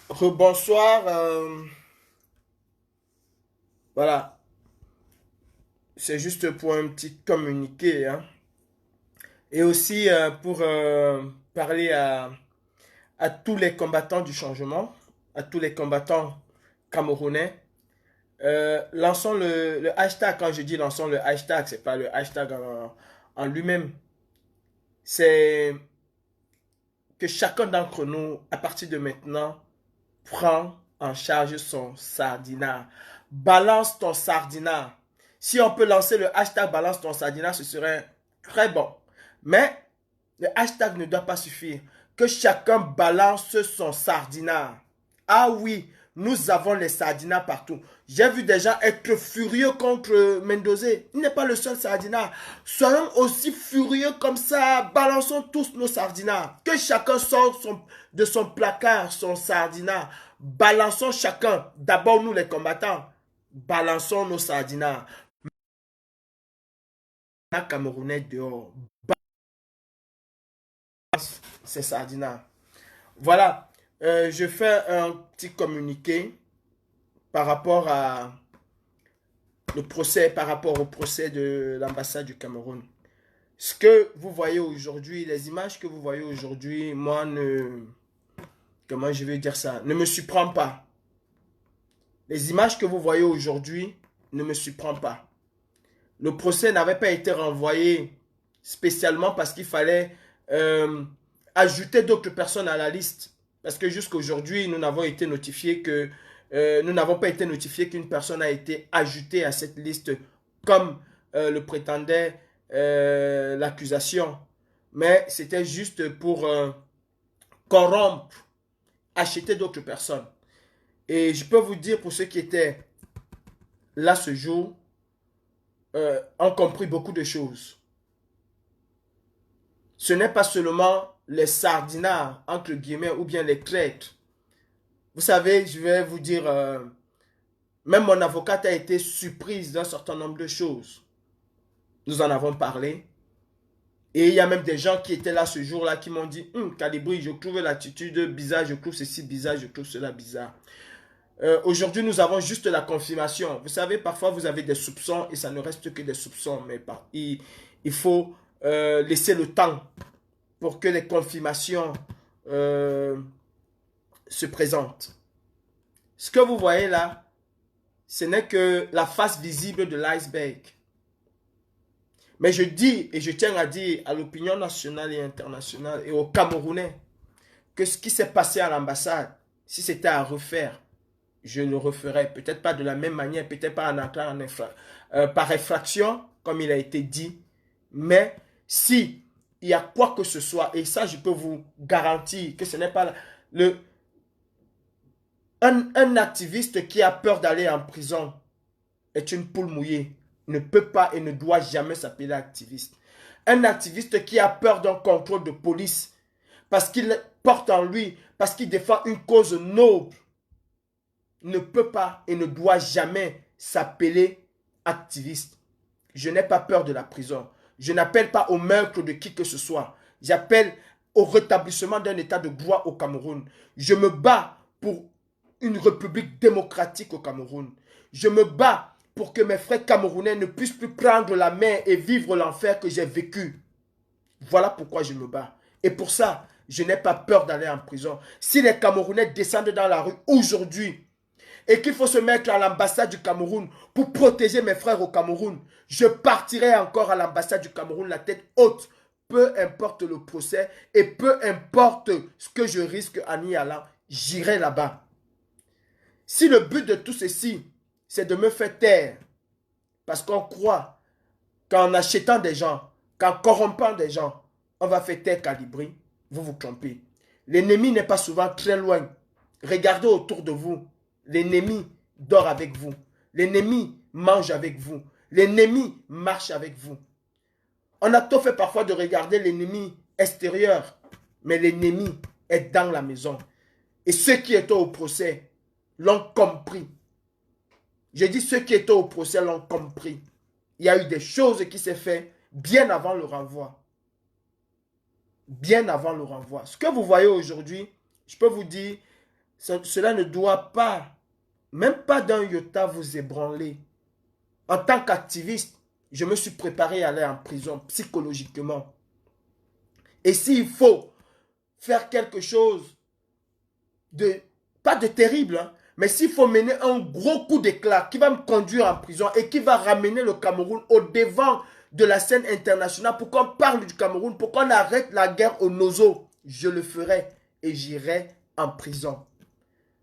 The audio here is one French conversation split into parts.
Rebonsoir. Voilà, c'est juste pour un petit communiqué, hein. Et aussi pour parler à tous les combattants du changement, à tous les combattants camerounais. Lançons le hashtag. Quand je dis lançons le hashtag, c'est pas le hashtag en lui-même. C'est que chacun d'entre nous, à partir de maintenant, prend en charge son sardinat. Balance ton sardinat. Si on peut lancer le hashtag balance ton sardinat, ce serait très bon. Mais le hashtag ne doit pas suffire. Que chacun balance son sardinat. Ah oui, nous avons les sardinats partout. J'ai vu des gens être furieux contre Mendoza. Il n'est pas le seul sardinat. Soyons aussi furieux comme ça. Balançons tous nos sardinats. Que chacun sorte de son placard son sardinat. Balançons chacun. D'abord nous les combattants. Balançons nos sardinats. Camerounais dehors. Ces sardinats. Voilà. Je fais un petit communiqué par rapport par rapport au procès de l'ambassade du Cameroun. Ce que vous voyez aujourd'hui, les images que vous voyez aujourd'hui, comment je vais dire ça, ne me surprend pas. Les images que vous voyez aujourd'hui ne me surprend pas. Le procès n'avait pas été renvoyé spécialement parce qu'il fallait ajouter d'autres personnes à la liste. Parce que jusqu'à aujourd'hui, nous n'avons été notifiés que nous n'avons pas été notifiés qu'une personne a été ajoutée à cette liste comme le prétendait l'accusation. Mais c'était juste pour corrompre, acheter d'autres personnes. Et je peux vous dire pour ceux qui étaient là ce jour, ont compris beaucoup de choses. Ce n'est pas seulement les sardinards, entre guillemets, ou bien les traîtres. Vous savez, je vais vous dire, même mon avocate a été surprise d'un certain nombre de choses. Nous en avons parlé. Et il y a même des gens qui étaient là ce jour-là qui m'ont dit, Calibri, je trouve l'attitude bizarre, je trouve ceci bizarre, je trouve cela bizarre. Aujourd'hui, nous avons juste la confirmation. Vous savez, parfois, vous avez des soupçons et ça ne reste que des soupçons. Mais il faut laisser le temps pour que les confirmations se présentent. Ce que vous voyez là, ce n'est que la face visible de l'iceberg. Mais je dis et je tiens à dire à l'opinion nationale et internationale et aux Camerounais que ce qui s'est passé à l'ambassade, si c'était à refaire, je le referais. Peut-être pas de la même manière, peut-être pas par effraction, comme il a été dit. Mais si il y a quoi que ce soit, et ça je peux vous garantir que ce n'est pas un activiste qui a peur d'aller en prison est une poule mouillée. Ne peut pas et ne doit jamais s'appeler activiste. Un activiste qui a peur d'un contrôle de police parce qu'il porte en lui, parce qu'il défend une cause noble, ne peut pas et ne doit jamais s'appeler activiste. Je n'ai pas peur de la prison. Je n'appelle pas au meurtre de qui que ce soit. J'appelle au rétablissement d'un état de droit au Cameroun. Je me bats pour une république démocratique au Cameroun. Je me bats pour que mes frères camerounais ne puissent plus prendre la mer et vivre l'enfer que j'ai vécu. Voilà pourquoi je me bats. Et pour ça, je n'ai pas peur d'aller en prison. Si les Camerounais descendent dans la rue aujourd'hui et qu'il faut se mettre à l'ambassade du Cameroun pour protéger mes frères au Cameroun, je partirai encore à l'ambassade du Cameroun la tête haute. Peu importe le procès et peu importe ce que je risque en y allant, j'irai là-bas. Si le but de tout ceci, c'est de me faire taire, parce qu'on croit qu'en achetant des gens, qu'en corrompant des gens, on va faire taire Calibri, vous vous trompez. L'ennemi n'est pas souvent très loin. Regardez autour de vous. L'ennemi dort avec vous. L'ennemi mange avec vous. L'ennemi marche avec vous. On a tout fait parfois de regarder l'ennemi extérieur, mais l'ennemi est dans la maison. Et ceux qui étaient au procès l'ont compris. Je dis ceux qui étaient au procès l'ont compris. Il y a eu des choses qui s'est fait bien avant le renvoi. Bien avant le renvoi. Ce que vous voyez aujourd'hui, je peux vous dire, cela ne doit pas, même pas d'un iota, vous ébranler. En tant qu'activiste, je me suis préparé à aller en prison psychologiquement. Et s'il faut faire quelque chose de, pas de terrible, hein, mais s'il faut mener un gros coup d'éclat qui va me conduire en prison et qui va ramener le Cameroun au devant de la scène internationale pour qu'on parle du Cameroun, pour qu'on arrête la guerre au Nozo, je le ferai et j'irai en prison.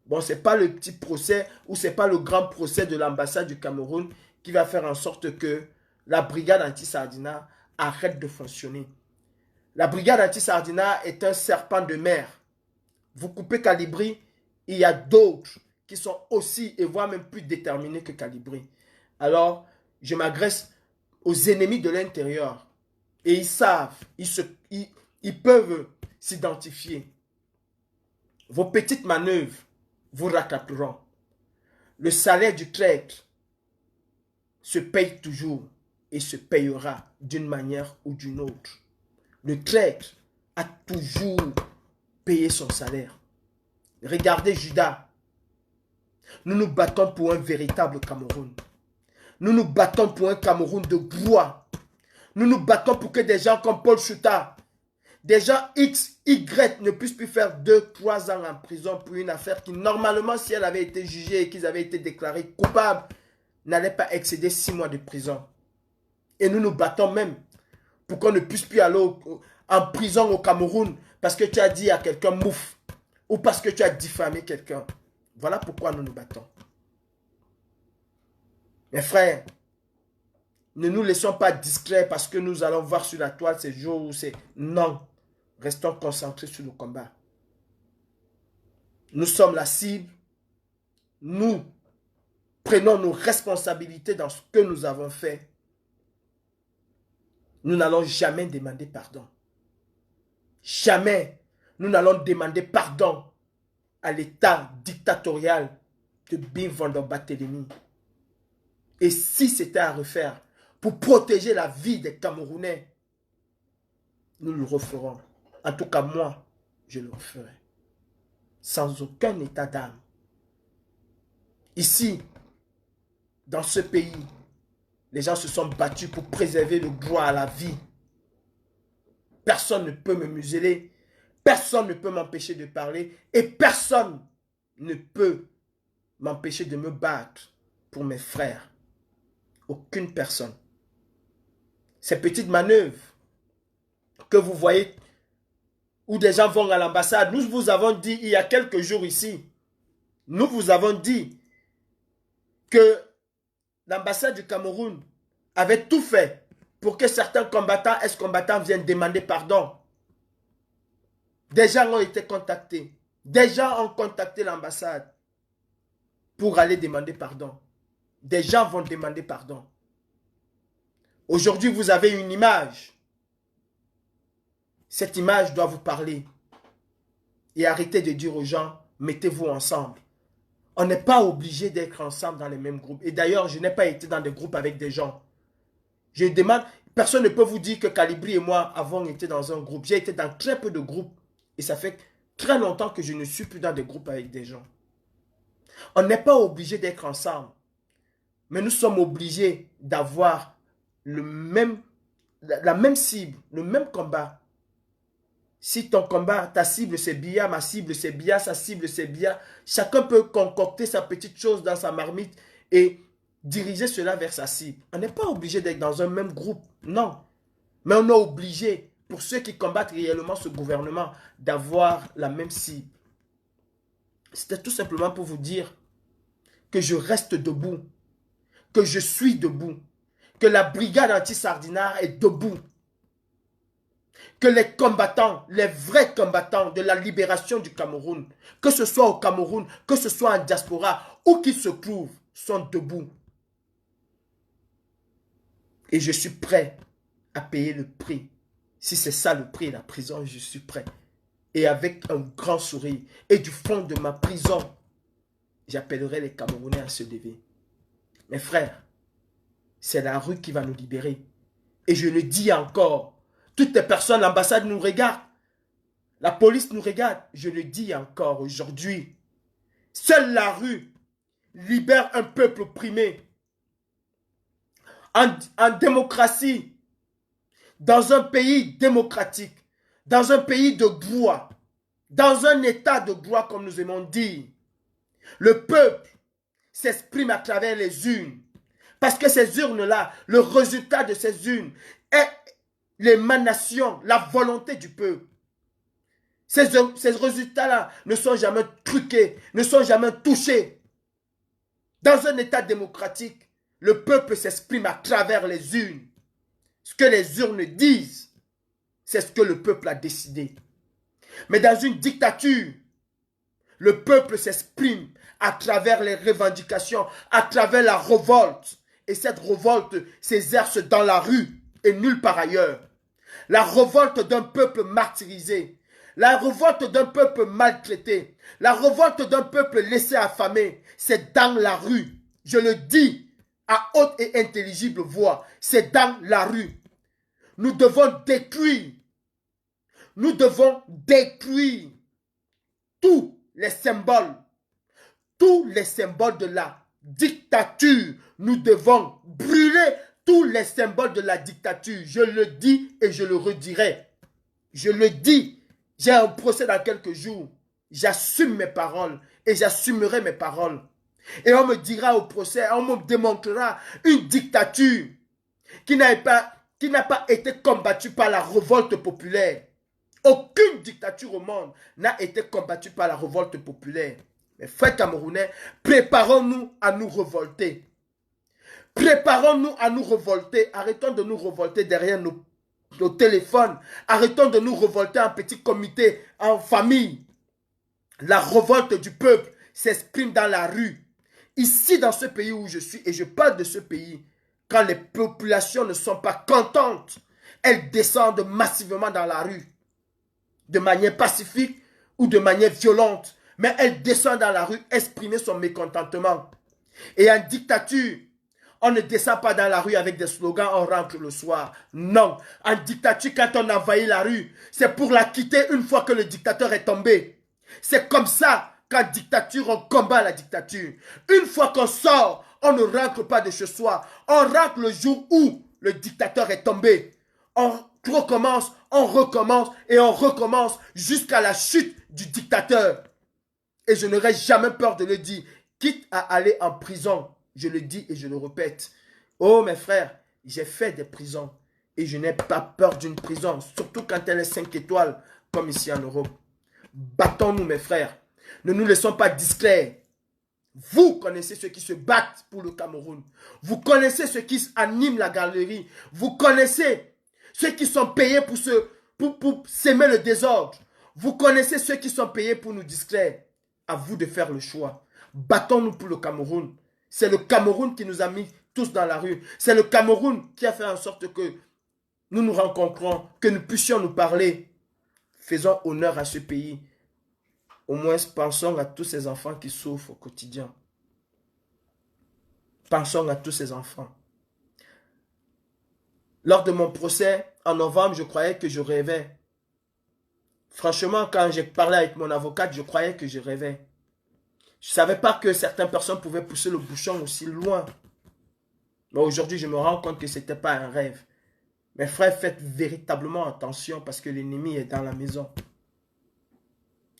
Bon, ce n'est pas le petit procès ou ce n'est pas le grand procès de l'ambassade du Cameroun qui va faire en sorte que la brigade anti-Sardina arrête de fonctionner. La brigade anti-Sardina est un serpent de mer. Vous coupez Calibri, il y a d'autres qui sont aussi et voire même plus déterminés que Calibri. Alors, je m'adresse aux ennemis de l'intérieur. Et ils savent, ils peuvent s'identifier. Vos petites manœuvres vous rattraperont. Le salaire du traître se paye toujours et se payera d'une manière ou d'une autre. Le traître a toujours payé son salaire. Regardez Judas. Nous nous battons pour un véritable Cameroun. Nous nous battons pour un Cameroun de gloire. Nous nous battons pour que des gens comme Paul Chouta, des gens X, Y ne puissent plus faire 2-3 ans en prison pour une affaire qui, normalement, si elle avait été jugée et qu'ils avaient été déclarés coupables, n'allait pas excéder 6 mois de prison. Et nous nous battons même pour qu'on ne puisse plus aller en prison au Cameroun parce que tu as dit à quelqu'un mouf ou parce que tu as diffamé quelqu'un. Voilà pourquoi nous nous battons. Mes frères, ne nous laissons pas discrets parce que nous allons voir sur la toile ces jours où c'est... Non, restons concentrés sur le combat. Nous sommes la cible. Nous prenons nos responsabilités dans ce que nous avons fait. Nous n'allons jamais demander pardon. Jamais nous n'allons demander pardon à l'État dictatorial de Bim Van Barthélemy. Et si c'était à refaire pour protéger la vie des Camerounais, nous le referons. En tout cas, moi, je le referai. Sans aucun état d'âme. Ici, dans ce pays, les gens se sont battus pour préserver le droit à la vie. Personne ne peut me museler. Personne ne peut m'empêcher de parler. Et personne ne peut m'empêcher de me battre pour mes frères. Aucune personne. Ces petites manœuvres que vous voyez où des gens vont à l'ambassade, nous vous avons dit il y a quelques jours ici, nous vous avons dit que l'ambassade du Cameroun avait tout fait pour que certains combattants, ex-combattants viennent demander pardon. Des gens ont été contactés. Des gens ont contacté l'ambassade pour aller demander pardon. Des gens vont demander pardon. Aujourd'hui, vous avez une image. Cette image doit vous parler. Et arrêtez de dire aux gens, mettez-vous ensemble. On n'est pas obligé d'être ensemble dans les mêmes groupes. Et d'ailleurs, je n'ai pas été dans des groupes avec des gens. Je demande, personne ne peut vous dire que Calibri et moi avons été dans un groupe. J'ai été dans très peu de groupes. Et ça fait très longtemps que je ne suis plus dans des groupes avec des gens. On n'est pas obligé d'être ensemble. Mais nous sommes obligés d'avoir la même cible, le même combat. Si ton combat, ta cible c'est Biya, ma cible c'est Biya, sa cible c'est Biya, chacun peut concocter sa petite chose dans sa marmite et diriger cela vers sa cible. On n'est pas obligé d'être dans un même groupe, non. Mais on est obligé, pour ceux qui combattent réellement ce gouvernement, d'avoir la même cible. C'était tout simplement pour vous dire que je reste debout, que je suis debout, que la brigade anti-Sardina est debout. Que les combattants, les vrais combattants de la libération du Cameroun, que ce soit au Cameroun, que ce soit en diaspora, où qu'ils se trouvent, sont debout. Et je suis prêt à payer le prix. Si c'est ça le prix, la prison, je suis prêt. Et avec un grand sourire, et du fond de ma prison, j'appellerai les Camerounais à se lever. Mes frères, c'est la rue qui va nous libérer. Et je le dis encore, toutes les personnes, l'ambassade nous regarde, la police nous regarde. Je le dis encore aujourd'hui, seule la rue libère un peuple opprimé. En démocratie, dans un pays démocratique, dans un pays de droit, dans un état de droit comme nous aimons dire, le peuple s'exprime à travers les urnes. Parce que ces urnes-là, le résultat de ces urnes est l'émanation, la volonté du peuple. Ces résultats-là ne sont jamais truqués, ne sont jamais touchés. Dans un état démocratique, le peuple s'exprime à travers les urnes. Ce que les urnes disent, c'est ce que le peuple a décidé. Mais dans une dictature, le peuple s'exprime à travers les revendications, à travers la révolte. Et cette révolte s'exerce dans la rue et nulle part ailleurs. La révolte d'un peuple martyrisé, la révolte d'un peuple maltraité, la révolte d'un peuple laissé affamé, c'est dans la rue. Je le dis à haute et intelligible voix, c'est dans la rue. Nous devons détruire tous les symboles de la dictature. Nous devons brûler tous les symboles de la dictature. Je le dis et je le redirai. Je le dis, j'ai un procès dans quelques jours. J'assume mes paroles et j'assumerai mes paroles. Et on me dira au procès, on me démontrera une dictature qui n'a pas été combattue par la révolte populaire. Aucune dictature au monde n'a été combattue par la révolte populaire. Mes frères camerounais, préparons-nous à nous révolter. Préparons-nous à nous révolter. Arrêtons de nous révolter derrière nos téléphones. Arrêtons de nous révolter en petit comité, en famille. La révolte du peuple s'exprime dans la rue. Ici, dans ce pays où je suis, et je parle de ce pays, quand les populations ne sont pas contentes, elles descendent massivement dans la rue. De manière pacifique ou de manière violente. Mais elles descendent dans la rue exprimer son mécontentement. Et en dictature, on ne descend pas dans la rue avec des slogans, on rentre le soir. Non. En dictature, quand on envahit la rue, c'est pour la quitter une fois que le dictateur est tombé. C'est comme ça qu'en dictature, on combat la dictature. Une fois qu'on sort, on ne rentre pas de chez soi. On rentre le jour où le dictateur est tombé. On recommence, on recommence et on recommence jusqu'à la chute du dictateur. Et je n'aurai jamais peur de le dire, quitte à aller en prison. Je le dis et je le répète. Oh mes frères, j'ai fait des prisons et je n'ai pas peur d'une prison, surtout quand elle est 5 étoiles comme ici en Europe. Battons-nous mes frères, ne nous laissons pas distraire. Vous connaissez ceux qui se battent pour le Cameroun. Vous connaissez ceux qui animent la galerie. Vous connaissez ceux qui sont payés pour s'aimer le désordre. Vous connaissez ceux qui sont payés pour nous distraire. À vous de faire le choix. Battons-nous pour le Cameroun. C'est le Cameroun qui nous a mis tous dans la rue. C'est le Cameroun qui a fait en sorte que nous nous rencontrons, que nous puissions nous parler. Faisons honneur à ce pays. Au moins, pensons à tous ces enfants qui souffrent au quotidien. Pensons à tous ces enfants. Lors de mon procès, en novembre, je croyais que je rêvais. Franchement, quand j'ai parlé avec mon avocate, je croyais que je rêvais. Je ne savais pas que certaines personnes pouvaient pousser le bouchon aussi loin. Mais aujourd'hui, je me rends compte que ce n'était pas un rêve. Mes frères, faites véritablement attention parce que l'ennemi est dans la maison.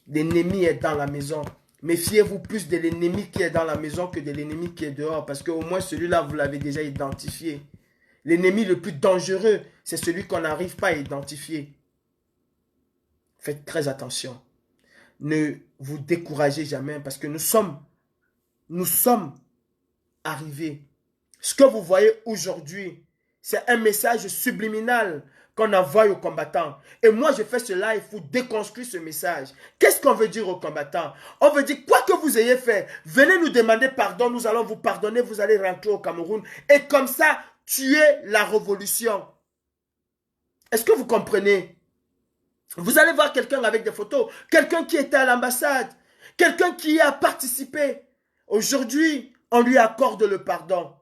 L'ennemi est dans la maison. Méfiez-vous plus de l'ennemi qui est dans la maison que de l'ennemi qui est dehors. Parce qu'au moins celui-là, vous l'avez déjà identifié. L'ennemi le plus dangereux, c'est celui qu'on n'arrive pas à identifier. Faites très attention. Ne vous découragez jamais parce que nous sommes arrivés. Ce que vous voyez aujourd'hui, c'est un message subliminal qu'on envoie aux combattants. Et moi, je fais cela, il faut déconstruire ce message. Qu'est-ce qu'on veut dire aux combattants? On veut dire, quoi que vous ayez fait, venez nous demander pardon, nous allons vous pardonner, vous allez rentrer au Cameroun. Et comme ça, tuer la révolution. Est-ce que vous comprenez? Vous allez voir quelqu'un avec des photos, quelqu'un qui était à l'ambassade, quelqu'un qui a participé. Aujourd'hui, on lui accorde le pardon.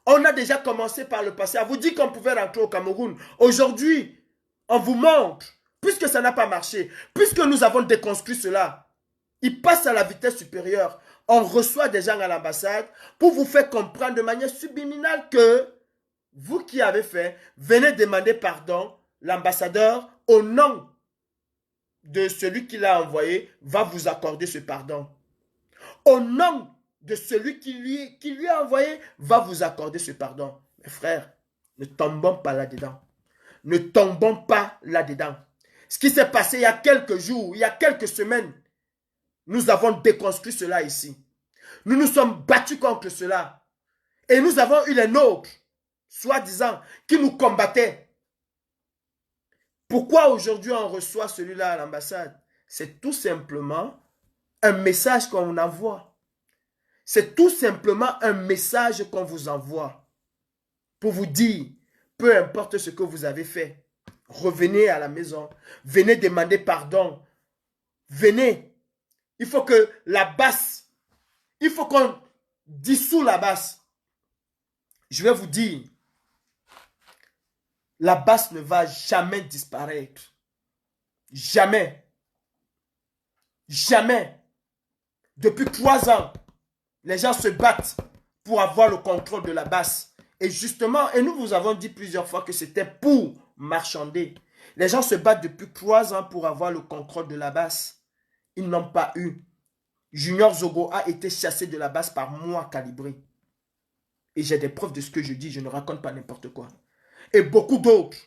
On a déjà commencé par le passé à vous dire qu'on pouvait rentrer au Cameroun. Aujourd'hui, on vous montre, puisque ça n'a pas marché, puisque nous avons déconstruit cela, il passe à la vitesse supérieure. On reçoit des gens à l'ambassade pour vous faire comprendre de manière subliminale que vous qui avez fait, venez demander pardon. L'ambassadeur, au nom de celui qui l'a envoyé, va vous accorder ce pardon. Au nom de celui qui lui a envoyé, va vous accorder ce pardon. Mes frères, ne tombons pas là-dedans. Ne tombons pas là-dedans. Ce qui s'est passé il y a quelques jours, il y a quelques semaines, nous avons déconstruit cela ici. Nous nous sommes battus contre cela. Et nous avons eu les nôtres, soi-disant, qui nous combattaient. Pourquoi aujourd'hui on reçoit celui-là à l'ambassade? C'est tout simplement un message qu'on envoie. C'est tout simplement un message qu'on vous envoie. Pour vous dire, peu importe ce que vous avez fait, revenez à la maison. Venez demander pardon. Venez. Il faut que la basse, il faut qu'on dissout la basse. Je vais vous dire, la basse ne va jamais disparaître. Jamais. Jamais. Depuis 3 ans, les gens se battent pour avoir le contrôle de la basse. Et justement, et nous vous avons dit plusieurs fois que c'était pour marchander. Les gens se battent depuis 3 ans pour avoir le contrôle de la basse. Ils n'ont pas eu. Junior Zogo a été chassé de la basse par moi, Calibré. Et j'ai des preuves de ce que je dis, je ne raconte pas n'importe quoi. Et beaucoup d'autres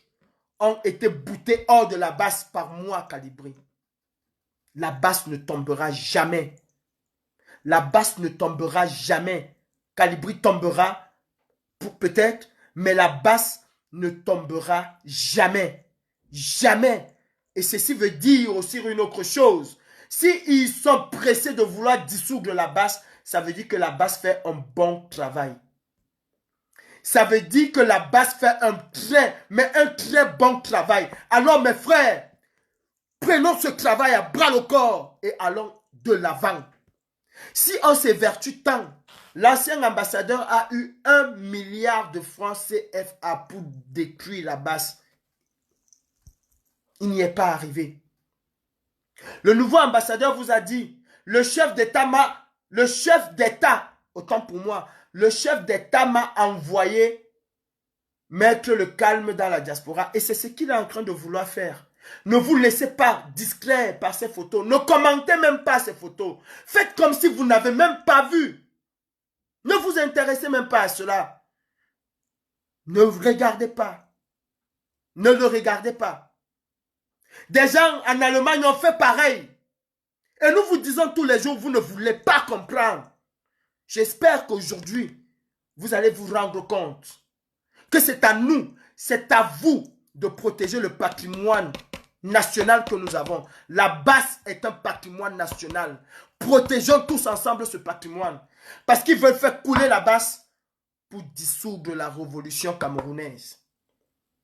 ont été boutés hors de la basse par moi, Calibré. La basse ne tombera jamais. La basse ne tombera jamais. Calibri tombera peut-être, mais la basse ne tombera jamais. Jamais. Et ceci veut dire aussi une autre chose. S'ils sont pressés de vouloir dissoudre la basse, ça veut dire que la basse fait un bon travail. Ça veut dire que la basse fait un très bon travail. Alors mes frères, prenons ce travail à bras le corps et allons de l'avant. Si on s'évertue tant, l'ancien ambassadeur a eu 1 milliard de francs CFA pour détruire la basse. Il n'y est pas arrivé. Le nouveau ambassadeur vous a dit, le chef d'État, autant pour moi, le chef d'État m'a envoyé mettre le calme dans la diaspora. Et c'est ce qu'il est en train de vouloir faire. Ne vous laissez pas distraire par ces photos. Ne commentez même pas ces photos. Faites comme si vous n'avez même pas vu. Ne vous intéressez même pas à cela. Ne regardez pas. Ne le regardez pas. Des gens en Allemagne ont fait pareil. Et nous vous disons tous les jours, vous ne voulez pas comprendre. J'espère qu'aujourd'hui, vous allez vous rendre compte que c'est à nous, c'est à vous de protéger le patrimoine national que nous avons. La basse est un patrimoine national. Protégeons tous ensemble ce patrimoine. Parce qu'ils veulent faire couler la basse pour dissoudre la révolution camerounaise.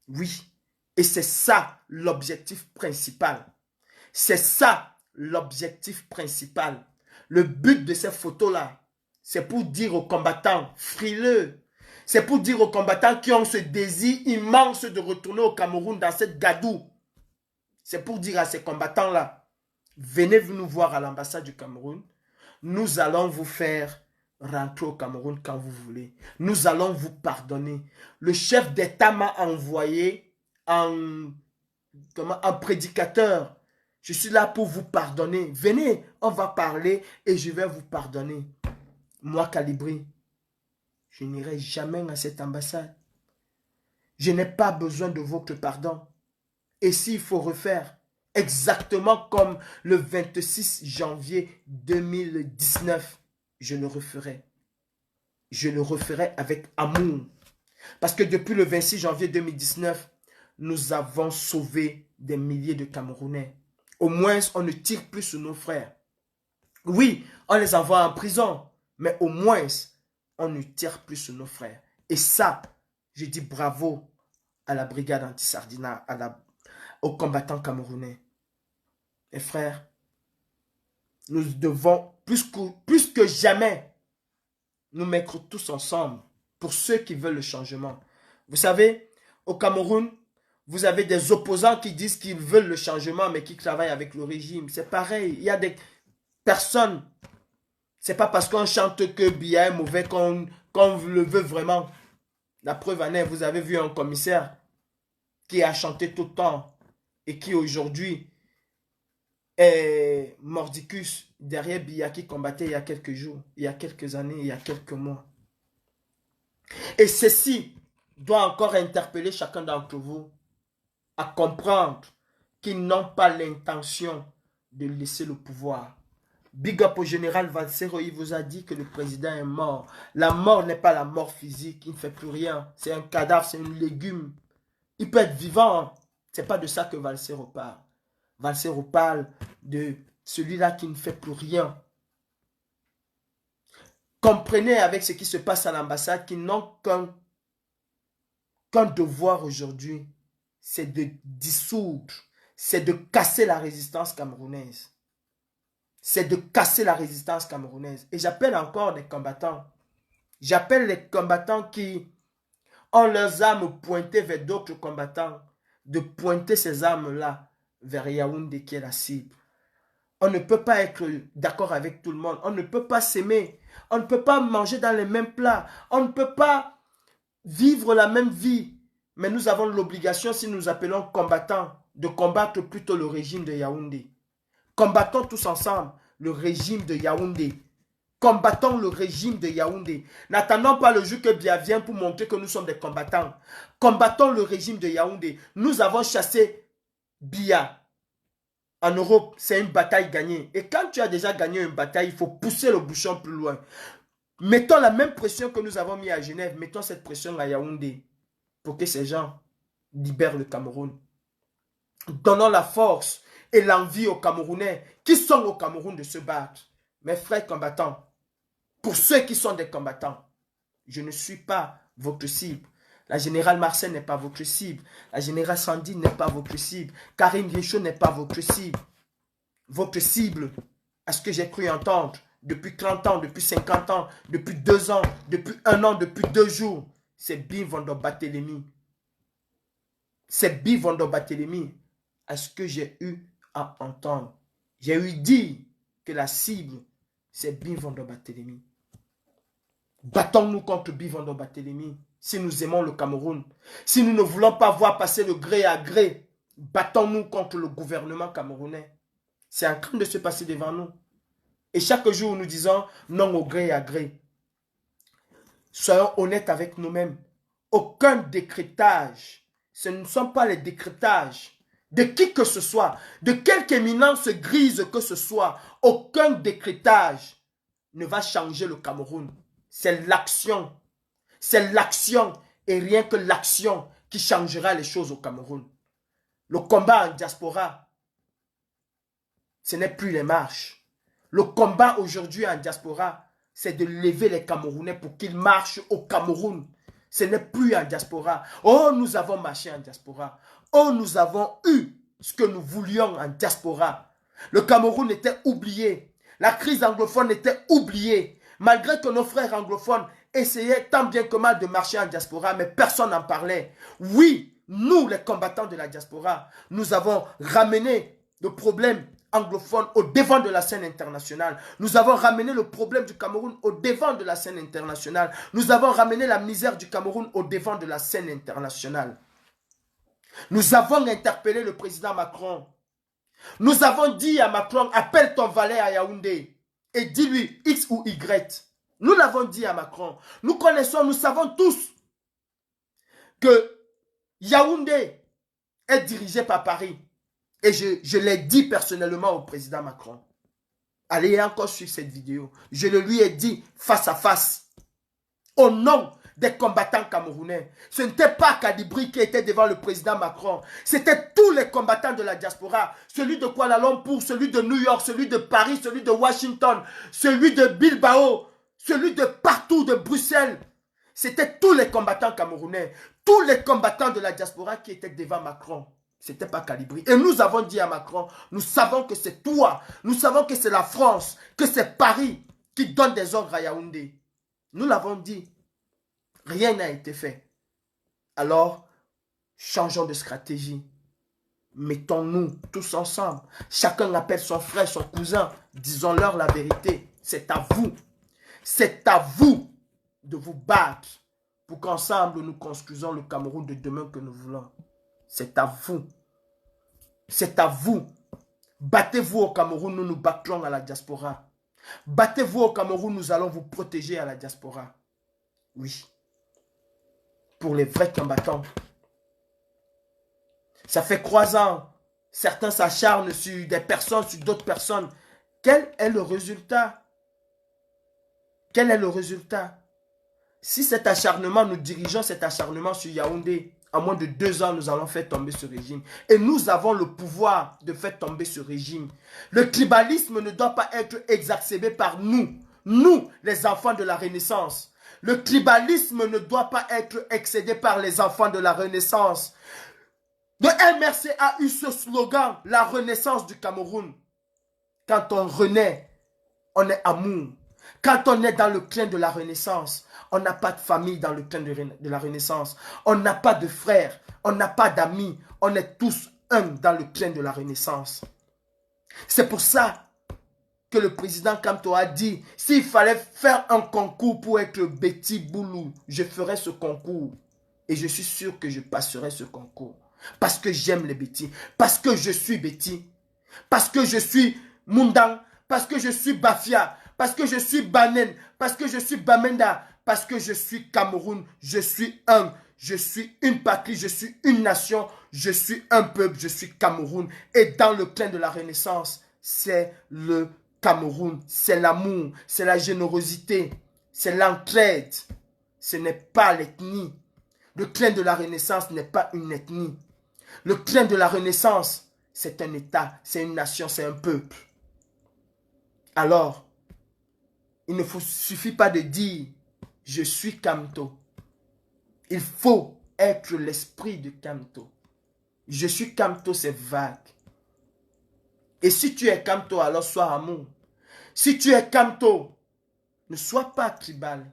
Oui. Et c'est ça l'objectif principal. C'est ça l'objectif principal. Le but de ces photos-là, c'est pour dire aux combattants frileux, c'est pour dire aux combattants qui ont ce désir immense de retourner au Cameroun dans cette gadoue. C'est pour dire à ces combattants-là, venez nous voir à l'ambassade du Cameroun. Nous allons vous faire rentrer au Cameroun quand vous voulez. Nous allons vous pardonner. Le chef d'État m'a envoyé en prédicateur. Je suis là pour vous pardonner. Venez, on va parler et je vais vous pardonner. Moi, Calibri, je n'irai jamais à cette ambassade. Je n'ai pas besoin de votre pardon. Et s'il faut refaire, exactement comme le 26 janvier 2019, je le referai. Je le referai avec amour. Parce que depuis le 26 janvier 2019, nous avons sauvé des milliers de Camerounais. Au moins, on ne tire plus sur nos frères. Oui, on les envoie en prison, mais au moins, on ne tire plus sur nos frères. Et ça, je dis bravo à la brigade anti-Sardina, aux combattants camerounais. Mes frères, nous devons plus que jamais nous mettre tous ensemble pour ceux qui veulent le changement. Vous savez, au Cameroun, vous avez des opposants qui disent qu'ils veulent le changement mais qui travaillent avec le régime. C'est pareil, il y a des personnes, c'est pas parce qu'on chante que Biya est mauvais qu'on le veut vraiment. La preuve en est, vous avez vu un commissaire qui a chanté tout le temps et qui aujourd'hui est mordicus derrière Biya qui combattait il y a quelques jours, il y a quelques années, il y a quelques mois. Et ceci doit encore interpeller chacun d'entre vous à comprendre qu'ils n'ont pas l'intention de laisser le pouvoir. Big up au général Valsero, il vous a dit que le président est mort. La mort n'est pas la mort physique, il ne fait plus rien. C'est un cadavre, c'est un légume. Il peut être vivant. C'est pas de ça que Valsero parle. Valsero parle de celui-là qui ne fait plus rien. Comprenez avec ce qui se passe à l'ambassade qu'ils n'ont qu'un devoir aujourd'hui, c'est de dissoudre, c'est de casser la résistance camerounaise. C'est de casser la résistance camerounaise. Et j'appelle encore les combattants. J'appelle les combattants qui ont leurs armes pointées vers d'autres combattants, de pointer ces armes-là vers Yaoundé qui est la cible. On ne peut pas être d'accord avec tout le monde. On ne peut pas s'aimer. On ne peut pas manger dans les mêmes plats. On ne peut pas vivre la même vie. Mais nous avons l'obligation, si nous appelons combattants, de combattre plutôt le régime de Yaoundé. Combattons tous ensemble le régime de Yaoundé. Combattons le régime de Yaoundé. N'attendons pas le jour que Biya vienne pour montrer que nous sommes des combattants. Combattons le régime de Yaoundé. Nous avons chassé Biya. En Europe, c'est une bataille gagnée. Et quand tu as déjà gagné une bataille, il faut pousser le bouchon plus loin. Mettons la même pression que nous avons mis à Genève. Mettons cette pression à Yaoundé pour que ces gens libèrent le Cameroun. Donnons la force et l'envie aux Camerounais qui sont au Cameroun de se battre. Mes frères combattants, pour ceux qui sont des combattants, je ne suis pas votre cible. La générale Marcel n'est pas votre cible. La générale Sandine n'est pas votre cible. Karine Richaud n'est pas votre cible. Votre cible, à ce que j'ai cru entendre, depuis 30 ans, depuis 50 ans, depuis 2 ans, depuis 1 an, depuis 2 jours, c'est Bivondo Barthélémy. C'est Bivondo Barthélémy. À ce que j'ai eu à entendre. J'ai eu dit que la cible, c'est Bivondo Barthélémy. Battons-nous contre Bivondo Barthélémy. Si nous aimons le Cameroun, si nous ne voulons pas voir passer le gré à gré, battons-nous contre le gouvernement camerounais. C'est en train de se passer devant nous. Et chaque jour, nous disons non au gré à gré. Soyons honnêtes avec nous-mêmes. Aucun décrétage, ce ne sont pas les décrétages de qui que ce soit, de quelque éminence grise que ce soit, aucun décrétage ne va changer le Cameroun. C'est l'action. C'est l'action et rien que l'action qui changera les choses au Cameroun. Le combat en diaspora, ce n'est plus les marches. Le combat aujourd'hui en diaspora, c'est de lever les Camerounais pour qu'ils marchent au Cameroun. Ce n'est plus en diaspora. Oh, nous avons marché en diaspora. Oh, nous avons eu ce que nous voulions en diaspora. Le Cameroun était oublié. La crise anglophone était oubliée. Malgré que nos frères anglophones essayaient tant bien que mal de marcher en diaspora, mais personne n'en parlait. Oui, nous, les combattants de la diaspora, nous avons ramené le problème anglophone au devant de la scène internationale. Nous avons ramené le problème du Cameroun au devant de la scène internationale. Nous avons ramené la misère du Cameroun au devant de la scène internationale. Nous avons interpellé le président Macron. Nous avons dit à Macron, appelle ton valet à Yaoundé et dis-lui X ou Y. Nous l'avons dit à Macron. Nous connaissons, nous savons tous que Yaoundé est dirigé par Paris. Et je l'ai dit personnellement au président Macron. Allez encore suivre cette vidéo. Je le lui ai dit face à face. Au nom des combattants camerounais. Ce n'était pas Kadibri qui était devant le président Macron. C'était tous les combattants de la diaspora. Celui de Kuala Lumpur, celui de New York, celui de Paris, celui de Washington, celui de Bilbao, celui de partout, de Bruxelles. C'était tous les combattants camerounais. Tous les combattants de la diaspora qui étaient devant Macron, ce n'était pas Kalibri. Et nous avons dit à Macron, nous savons que c'est toi, nous savons que c'est la France, que c'est Paris qui donne des ordres à Yaoundé. Nous l'avons dit, rien n'a été fait. Alors, changeons de stratégie. Mettons-nous tous ensemble. Chacun appelle son frère, son cousin. Disons-leur la vérité. C'est à vous. C'est à vous de vous battre pour qu'ensemble nous construisons le Cameroun de demain que nous voulons. C'est à vous. C'est à vous. Battez-vous au Cameroun, nous nous battrons à la diaspora. Battez-vous au Cameroun, nous allons vous protéger à la diaspora. Oui. Pour les vrais combattants. Ça fait 3 ans. Certains s'acharnent sur des personnes, sur d'autres personnes. Quel est le résultat? Quel est le résultat? Si cet acharnement, nous dirigeons cet acharnement sur Yaoundé, en moins de 2 ans, nous allons faire tomber ce régime. Et nous avons le pouvoir de faire tomber ce régime. Le tribalisme ne doit pas être exacerbé par nous. Nous, les enfants de la Renaissance. Le tribalisme ne doit pas être excédé par les enfants de la Renaissance. Le MRC a eu ce slogan, la renaissance du Cameroun. Quand on renaît, on est amour. Quand on est dans le clan de la Renaissance, on n'a pas de famille dans le clan de la Renaissance. On n'a pas de frères, on n'a pas d'amis. On est tous un dans le clan de la Renaissance. C'est pour ça que le président Kamto a dit, s'il fallait faire un concours pour être Betty Boulou, je ferais ce concours. Et je suis sûr que je passerai ce concours. Parce que j'aime les Betty. Parce que je suis Betty. Parce que je suis Mundang. Parce que je suis Bafia. Parce que je suis Banen. Parce que je suis Bamenda. Parce que je suis Cameroun. Je suis un. Je suis une patrie. Je suis une nation. Je suis un peuple. Je suis Cameroun. Et dans le clan de la Renaissance, c'est le Cameroun. C'est l'amour. C'est la générosité. C'est l'entraide. Ce n'est pas l'ethnie. Le clan de la Renaissance n'est pas une ethnie. Le clan de la Renaissance, c'est un État, c'est une nation, c'est un peuple. Alors, il ne suffit pas de dire « je suis Kamto ». Il faut être l'esprit de Kamto. Je suis Kamto, c'est vague. Et si tu es Kamto, alors sois amour. Si tu es Kamto, ne sois pas tribal.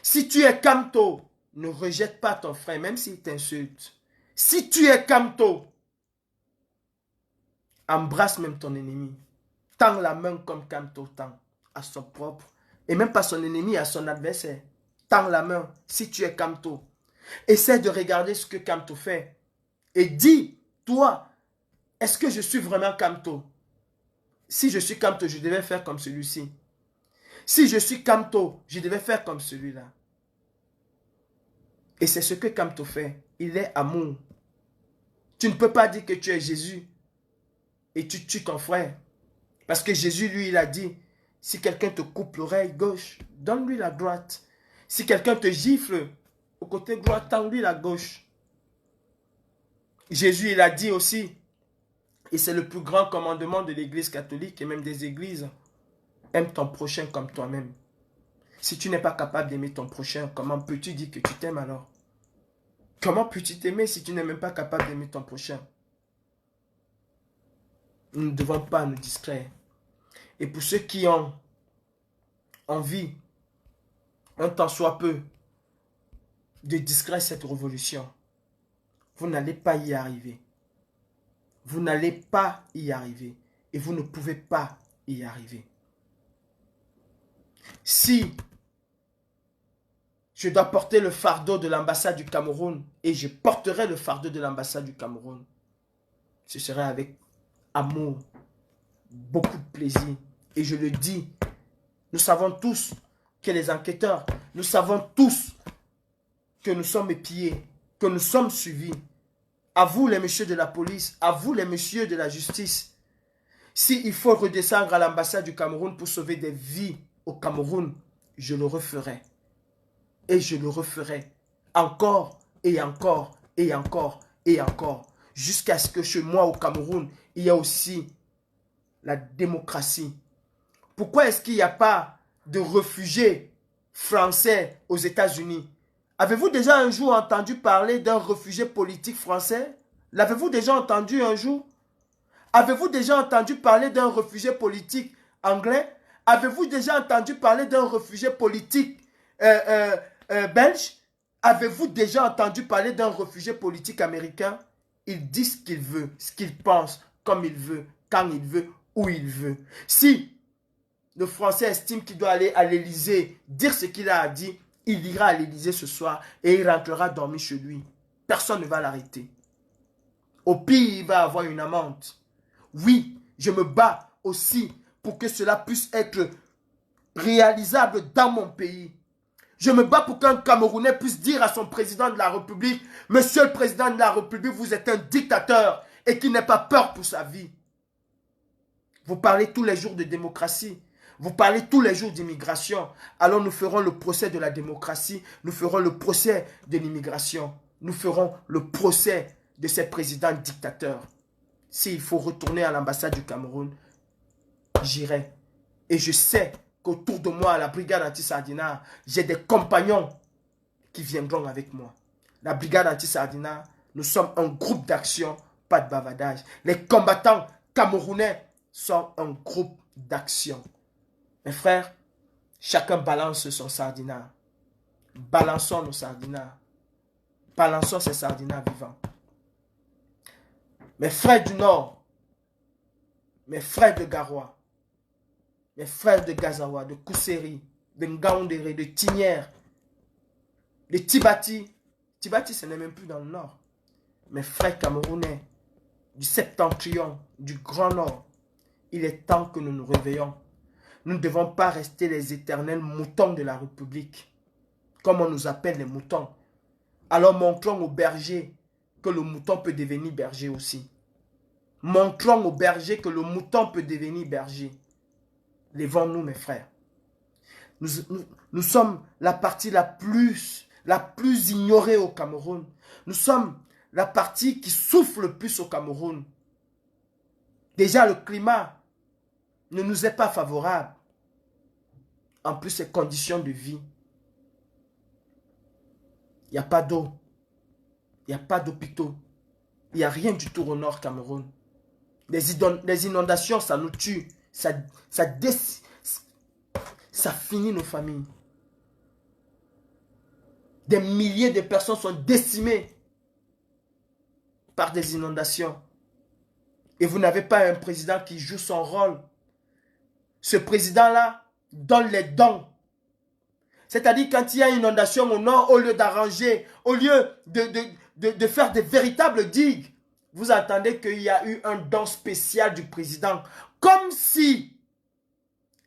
Si tu es Kamto, ne rejette pas ton frère, même s'il t'insulte. Si tu es Kamto, embrasse même ton ennemi. Tends la main comme Kamto tend à son propre. Et même pas son ennemi, à son adversaire. Tends la main si tu es Kamto. Essaie de regarder ce que Kamto fait. Et dis, toi, est-ce que je suis vraiment Kamto? Si je suis Kamto, je devais faire comme celui-ci. Si je suis Kamto, je devais faire comme celui-là. Et c'est ce que Kamto fait. Il est amour. Tu ne peux pas dire que tu es Jésus et tu tues ton frère. Parce que Jésus, lui, il a dit, si quelqu'un te coupe l'oreille gauche, donne-lui la droite. Si quelqu'un te gifle au côté droit, tends-lui la gauche. Jésus, il a dit aussi, et c'est le plus grand commandement de l'Église catholique et même des églises, aime ton prochain comme toi-même. Si tu n'es pas capable d'aimer ton prochain, comment peux-tu dire que tu t'aimes alors? Comment peux-tu t'aimer si tu n'es même pas capable d'aimer ton prochain? Nous ne devons pas nous distraire. Et pour ceux qui ont envie, un tant soit peu, de distraire cette révolution, vous n'allez pas y arriver. Vous n'allez pas y arriver. Et vous ne pouvez pas y arriver. Si je dois porter le fardeau de l'ambassade du Cameroun, et je porterai le fardeau de l'ambassade du Cameroun, ce serait avec amour, beaucoup de plaisir. Et je le dis, nous savons tous que les enquêteurs, nous savons tous que nous sommes épiés, que nous sommes suivis. À vous les messieurs de la police, à vous les messieurs de la justice, s'il faut redescendre à l'ambassade du Cameroun pour sauver des vies au Cameroun, je le referai. Et je le referai encore et encore et encore et encore. Jusqu'à ce que chez moi au Cameroun, il y ait aussi la démocratie. Pourquoi est-ce qu'il n'y a pas de réfugiés français aux États-Unis? Avez-vous déjà un jour entendu parler d'un réfugié politique français? L'avez-vous déjà entendu un jour? Avez-vous déjà entendu parler d'un réfugié politique anglais? Avez-vous déjà entendu parler d'un réfugié politique belge? Avez-vous déjà entendu parler d'un réfugié politique américain? Il dit ce qu'il veut, ce qu'il pense, comme il veut, quand il veut, où il veut. Si le Français estime qu'il doit aller à l'Élysée, dire ce qu'il a à dire, il ira à l'Élysée ce soir et il rentrera dormir chez lui. Personne ne va l'arrêter. Au pire, il va avoir une amende. Oui, je me bats aussi pour que cela puisse être réalisable dans mon pays. Je me bats pour qu'un Camerounais puisse dire à son président de la République, Monsieur le président de la République, vous êtes un dictateur et qu'il n'ait pas peur pour sa vie. Vous parlez tous les jours de démocratie. Vous parlez tous les jours d'immigration. Alors nous ferons le procès de la démocratie. Nous ferons le procès de l'immigration. Nous ferons le procès de ces présidents dictateurs. S'il faut retourner à l'ambassade du Cameroun, j'irai. Et je sais qu'autour de moi, à la brigade anti-Sardina, j'ai des compagnons qui viendront avec moi. La brigade anti-Sardina, nous sommes un groupe d'action, pas de bavardage. Les combattants camerounais sont un groupe d'action. Mes frères, chacun balance son sardinat. Balançons nos sardinats. Balançons ces sardinats vivants. Mes frères du Nord, mes frères de Garoua, mes frères de Gazawa, de Kousséri, de Ngaoundéré, de Tinière, de Tibati. Tibati, ce n'est même plus dans le Nord. Mes frères camerounais, du Septentrion, du Grand Nord, il est temps que nous nous réveillons. Nous ne devons pas rester les éternels moutons de la République, comme on nous appelle les moutons. Alors montrons aux bergers que le mouton peut devenir berger aussi. Montrons aux bergers que le mouton peut devenir berger. Lèvons-nous, mes frères. Nous sommes la partie la plus ignorée au Cameroun. Nous sommes la partie qui souffre le plus au Cameroun. Déjà, le climat ne nous est pas favorable. En plus, les conditions de vie. Il n'y a pas d'eau. Il n'y a pas d'hôpitaux. Il n'y a rien du tout au nord Cameroun. Les inondations, ça nous tue. Ça finit nos familles. Des milliers de personnes sont décimées par des inondations. Et vous n'avez pas un président qui joue son rôle. Ce président-là donne les dons. C'est-à-dire quand il y a une inondation au nord, au lieu d'arranger, au lieu de faire des véritables digues, vous entendez qu'il y a eu un don spécial du président. Comme si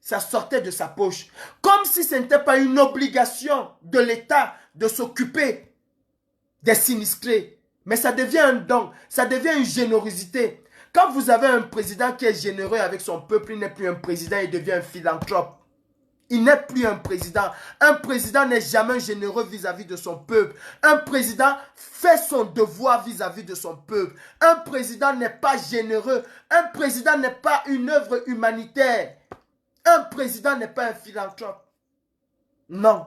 ça sortait de sa poche. Comme si ce n'était pas une obligation de l'État de s'occuper des sinistrés. Mais ça devient un don, ça devient une générosité. Quand vous avez un président qui est généreux avec son peuple, il n'est plus un président, il devient un philanthrope. Il n'est plus un président. Un président n'est jamais généreux vis-à-vis de son peuple. Un président fait son devoir vis-à-vis de son peuple. Un président n'est pas généreux. Un président n'est pas une œuvre humanitaire. Un président n'est pas un philanthrope. Non,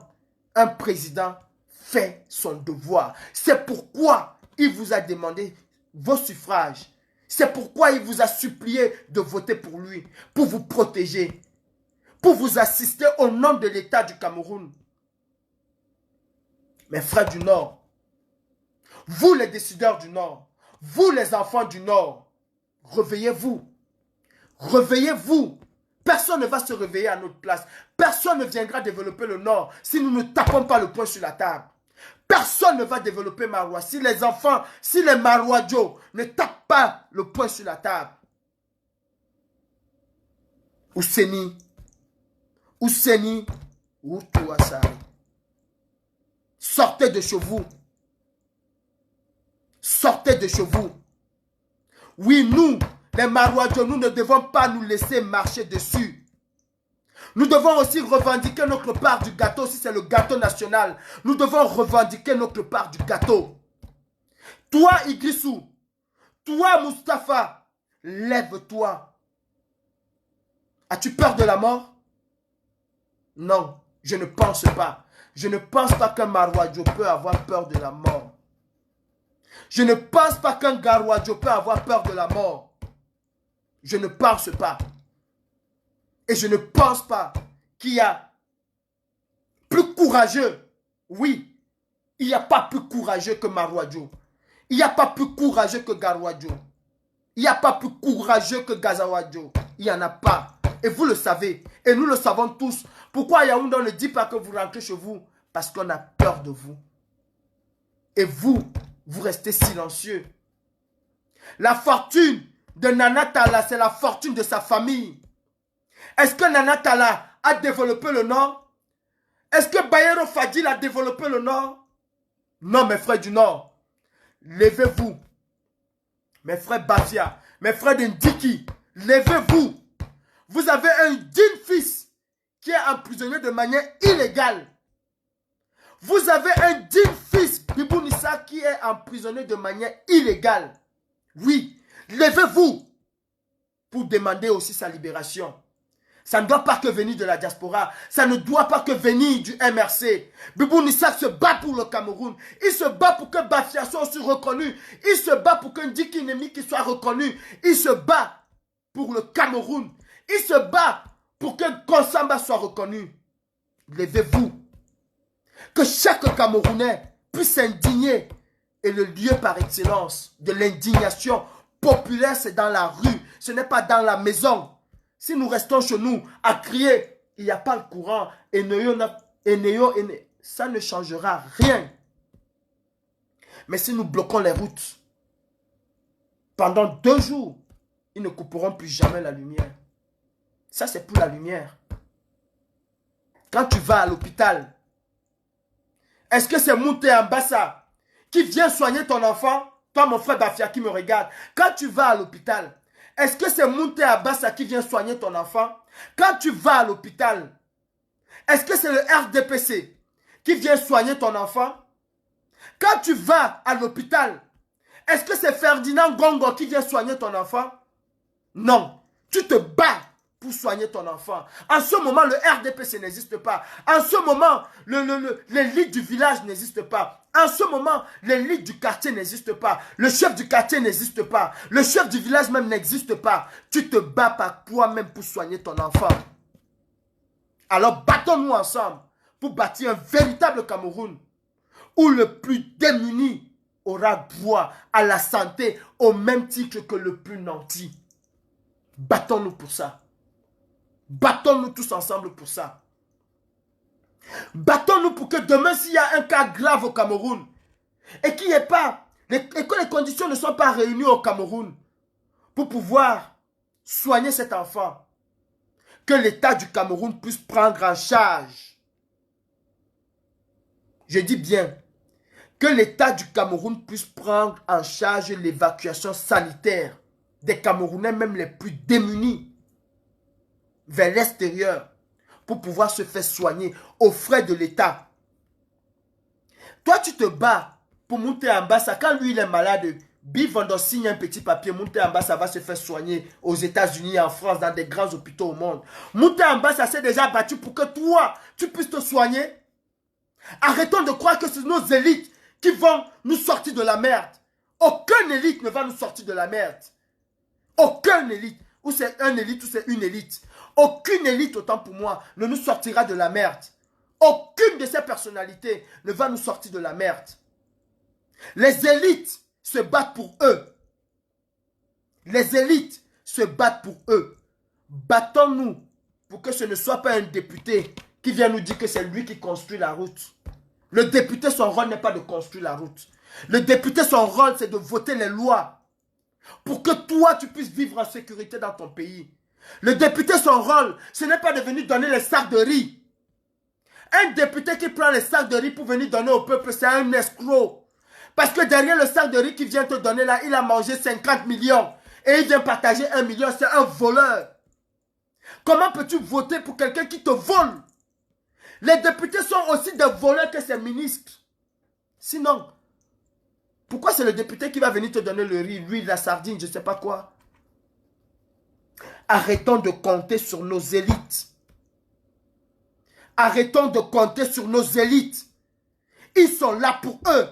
un président fait son devoir. C'est pourquoi il vous a demandé vos suffrages. C'est pourquoi il vous a supplié de voter pour lui, pour vous protéger, pour vous assister au nom de l'État du Cameroun. Mes frères du Nord, vous les décideurs du Nord, vous les enfants du Nord, réveillez-vous. Réveillez-vous. Personne ne va se réveiller à notre place. Personne ne viendra développer le Nord si nous ne tapons pas le poing sur la table. Personne ne va développer Maroua si les enfants, si les Marouadjo ne tapent pas le poing sur la table. Ouseni, Outouassari. Sortez de chez vous. Sortez de chez vous. Oui, nous, les Marouadjo, nous ne devons pas nous laisser marcher dessus. Nous devons aussi revendiquer notre part du gâteau si c'est le gâteau national. Nous devons revendiquer notre part du gâteau. Toi, Idrissou, toi, Mustapha, lève-toi. As-tu peur de la mort? Non. Je ne pense pas. Je ne pense pas qu'un Marouadjo peut avoir peur de la mort. Je ne pense pas qu'un Garouadjo peut avoir peur de la mort. Je ne pense pas. Et je ne pense pas qu'il y a plus courageux. Oui, il n'y a pas plus courageux que Marouadjo. Il n'y a pas plus courageux que Garouadjo. Il n'y a pas plus courageux que Gazawadjo. Il n'y en a pas. Et vous le savez. Et nous le savons tous. Pourquoi Yaoundé ne dit pas que vous rentrez chez vous? Parce qu'on a peur de vous. Et vous, vous restez silencieux. La fortune de Nana Talla, c'est la fortune de sa famille. Est-ce que Nana Talla a développé le Nord? Est-ce que Bayero Fadil a développé le Nord? Non, mes frères du Nord. Levez-vous. Mes frères Bafia, mes frères d'Indiki, levez-vous. Vous avez un digne fils qui est emprisonné de manière illégale. Vous avez un digne fils, Bibou Nissa, qui est emprisonné de manière illégale. Oui, levez-vous pour demander aussi sa libération. Ça ne doit pas que venir de la diaspora. Ça ne doit pas que venir du MRC. Bibou Nissa se bat pour le Cameroun. Il se bat pour que Bafia soit aussi reconnu. Il se bat pour qu'un Ndiki Nemi soit reconnu. Il se bat pour le Cameroun. Il se bat pour que Konsamba soit reconnu. Levez-vous. Que chaque Camerounais puisse s'indigner. Et le lieu par excellence de l'indignation populaire, c'est dans la rue. Ce n'est pas dans la maison. Si nous restons chez nous à crier, il n'y a pas le courant, ça ne changera rien. Mais si nous bloquons les routes, pendant 2 jours, ils ne couperont plus jamais la lumière. Ça, c'est pour la lumière. Quand tu vas à l'hôpital, est-ce que c'est Mouté Ambassa qui vient soigner ton enfant? Toi, mon frère Bafia qui me regarde. Quand tu vas à l'hôpital, est-ce que c'est Mounté Abassa qui vient soigner ton enfant? Quand tu vas à l'hôpital, est-ce que c'est le RDPC qui vient soigner ton enfant? Quand tu vas à l'hôpital, est-ce que c'est Ferdinand Gongo qui vient soigner ton enfant? Non. Tu te bats pour soigner ton enfant. En ce moment, le RDPC n'existe pas. En ce moment, l'élite du village n'existe pas. En ce moment, l'élite du quartier n'existe pas. Le chef du quartier n'existe pas. Le chef du village même n'existe pas. Tu te bats par toi-même pour soigner ton enfant. Alors battons-nous ensemble pour bâtir un véritable Cameroun où le plus démuni aura droit à la santé au même titre que le plus nanti. Battons-nous pour ça. Battons-nous tous ensemble pour ça. Battons-nous pour que demain, s'il y a un cas grave au Cameroun, et qu'il n'y ait pas, et que les conditions ne soient pas réunies au Cameroun, pour pouvoir soigner cet enfant, que l'État du Cameroun puisse prendre en charge. Je dis bien, que l'État du Cameroun puisse prendre en charge l'évacuation sanitaire des Camerounais, même les plus démunis, vers l'extérieur, pour pouvoir se faire soigner aux frais de l'État. Toi, tu te bats pour monter en bas. Quand lui, il est malade, Bivondo signe un petit papier. Monter en bas, ça va se faire soigner aux États-Unis, en France, dans des grands hôpitaux au monde. Monter en bas, ça s'est déjà battu pour que toi, tu puisses te soigner. Arrêtons de croire que c'est nos élites qui vont nous sortir de la merde. Aucune élite ne va nous sortir de la merde. Aucune élite. Ou c'est un élite ou c'est une élite. Aucune élite, autant pour moi, ne nous sortira de la merde. Aucune de ces personnalités ne va nous sortir de la merde. Les élites se battent pour eux. Les élites se battent pour eux. Battons-nous pour que ce ne soit pas un député qui vient nous dire que c'est lui qui construit la route. Le député, son rôle n'est pas de construire la route. Le député, son rôle, c'est de voter les lois pour que toi, tu puisses vivre en sécurité dans ton pays. Le député, son rôle, ce n'est pas de venir donner les sacs de riz. Un député qui prend les sacs de riz pour venir donner au peuple, c'est un escroc. Parce que derrière le sac de riz qu'il vient te donner là, il a mangé 50 millions. Et il vient partager 1 million, c'est un voleur. Comment peux-tu voter pour quelqu'un qui te vole? Les députés sont aussi des voleurs que ces ministres. Sinon, pourquoi c'est le député qui va venir te donner le riz, l'huile, la sardine, je ne sais pas quoi? Arrêtons de compter sur nos élites. Arrêtons de compter sur nos élites. Ils sont là pour eux,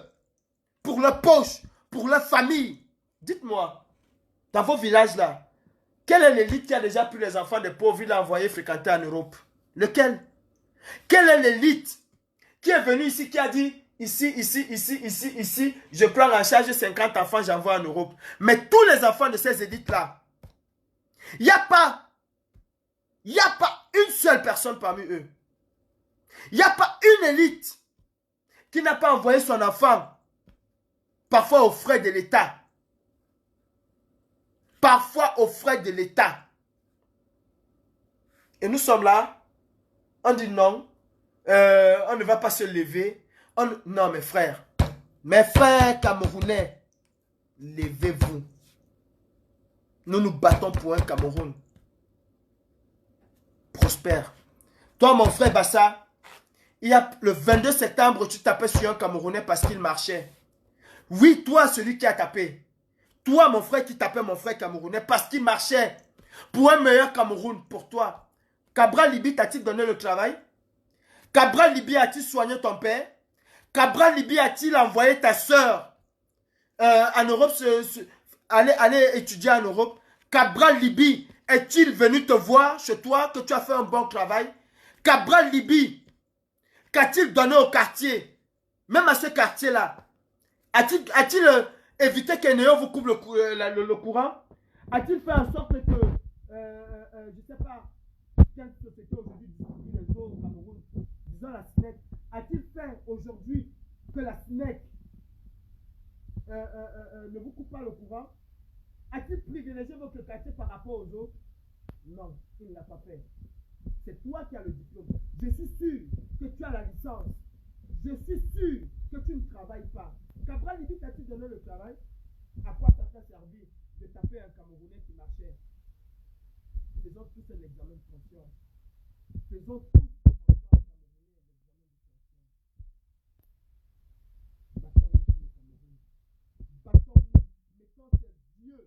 pour leur poche, pour leur famille. Dites-moi, dans vos villages là, quelle est l'élite qui a déjà pris les enfants des pauvres, il a envoyé fréquenter en Europe? Lequel? Quelle est l'élite qui est venue ici, qui a dit, ici, je prends en charge 50 enfants, j'envoie en Europe. Mais tous les enfants de ces élites-là, il n'y a pas une seule personne parmi eux. Il n'y a pas une élite qui n'a pas envoyé son enfant, parfois aux frais de l'État. Parfois aux frais de l'État. Et nous sommes là, on dit non, on ne va pas se lever. Non, mes frères camerounais, levez-vous. Nous nous battons pour un Cameroun prospère. Toi, mon frère Bassa, le 22 septembre, tu tapais sur un Camerounais parce qu'il marchait. Oui, toi, celui qui a tapé. Toi, mon frère qui tapait mon frère camerounais parce qu'il marchait pour un meilleur Cameroun pour toi. Cabral Libi t'a-t-il donné le travail? Cabral Libi a-t-il soigné ton père? Cabral Libi a-t-il envoyé ta soeur en Europe, aller étudier en Europe? Cabral Libi est-il venu te voir chez toi que tu as fait un bon travail? Cabral Libi, qu'a-t-il donné au quartier? Même à ce quartier-là, a-t-il évité qu'Enéo vous coupe le courant? A-t-il fait en sorte que, je ne sais pas, quelle société aujourd'hui distribue les eaux au Cameroun, disons la SNEC, a-t-il fait aujourd'hui que la SNEC ne vous coupe pas le courant? A-t-il privilégié votre quartier par rapport aux autres? Non, il ne l'a pas fait. C'est toi qui as le diplôme. Je suis sûr que tu as la licence. Je suis sûr que tu ne travailles pas. Cabral Libi t'a-t-il donné le travail? À quoi ça t'a servi de taper un Camerounais qui marchait? Faisons tous un examen de conscience. Faisons tous un Camerounais un examen de conscience. Battons-nous pour le Cameroun. Battons-nous. Mettons ces vieux.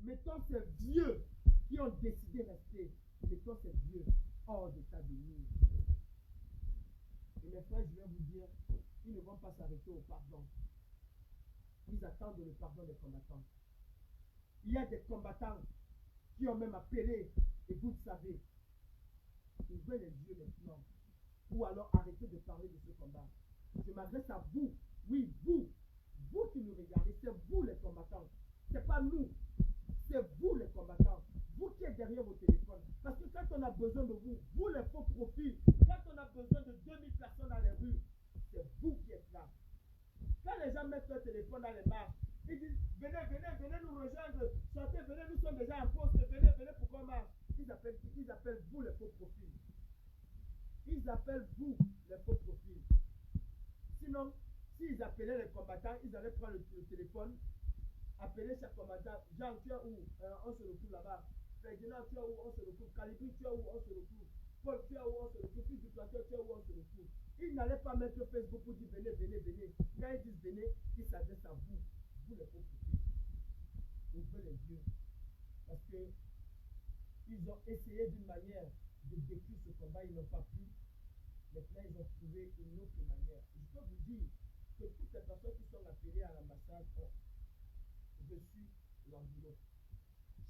Mettons ces vieux qui ont décidé de rester. Mettons ces vieux hors d'état de nuire. Et mes frères, je vais vous dire, ils ne vont pas s'arrêter au pardon. Ils attendent le pardon des combattants. Il y a des combattants qui ont même appelé, et vous le savez, ouvrez les yeux maintenant, ou alors arrêtez de parler de ce combat. Je m'adresse à vous, oui, vous qui nous regardez, c'est vous les combattants, c'est pas nous, c'est vous les combattants, vous qui êtes derrière vos téléphones. Parce que quand on a besoin de vous, vous les faux profils, quand on a besoin de 2000 personnes dans les rues, c'est vous qui êtes là. Quand les gens mettent leur téléphone dans les marches, ils disent venez nous rejoindre, sortez, venez, nous sommes déjà en poste, venez pour qu'on marche. Ils appellent vous les faux profils. Ils appellent vous les faux profils. Sinon, s'ils appelaient les combattants, ils allaient prendre le téléphone, appeler chaque combattant. Jean, tu es où? On se retrouve là-bas. Ferdinand, tu es où? On se retrouve. Calibri, tu es où? On se retrouve. Paul, tu es où? On se retrouve. Fils du planteur, tu es où? On se retrouve. Ils n'allaient pas mettre sur Facebook pour dire venez. Quand ils disent venez, ils s'adressent à vous. Vous les faux profils. Ouvrez les yeux. Parce que ils ont essayé d'une manière de détruire ce combat, ils n'ont pas pu. Maintenant, ils ont trouvé une autre manière. Je peux vous dire que toutes les personnes qui sont appelées à l'ambassade ont reçu l'enveloppe.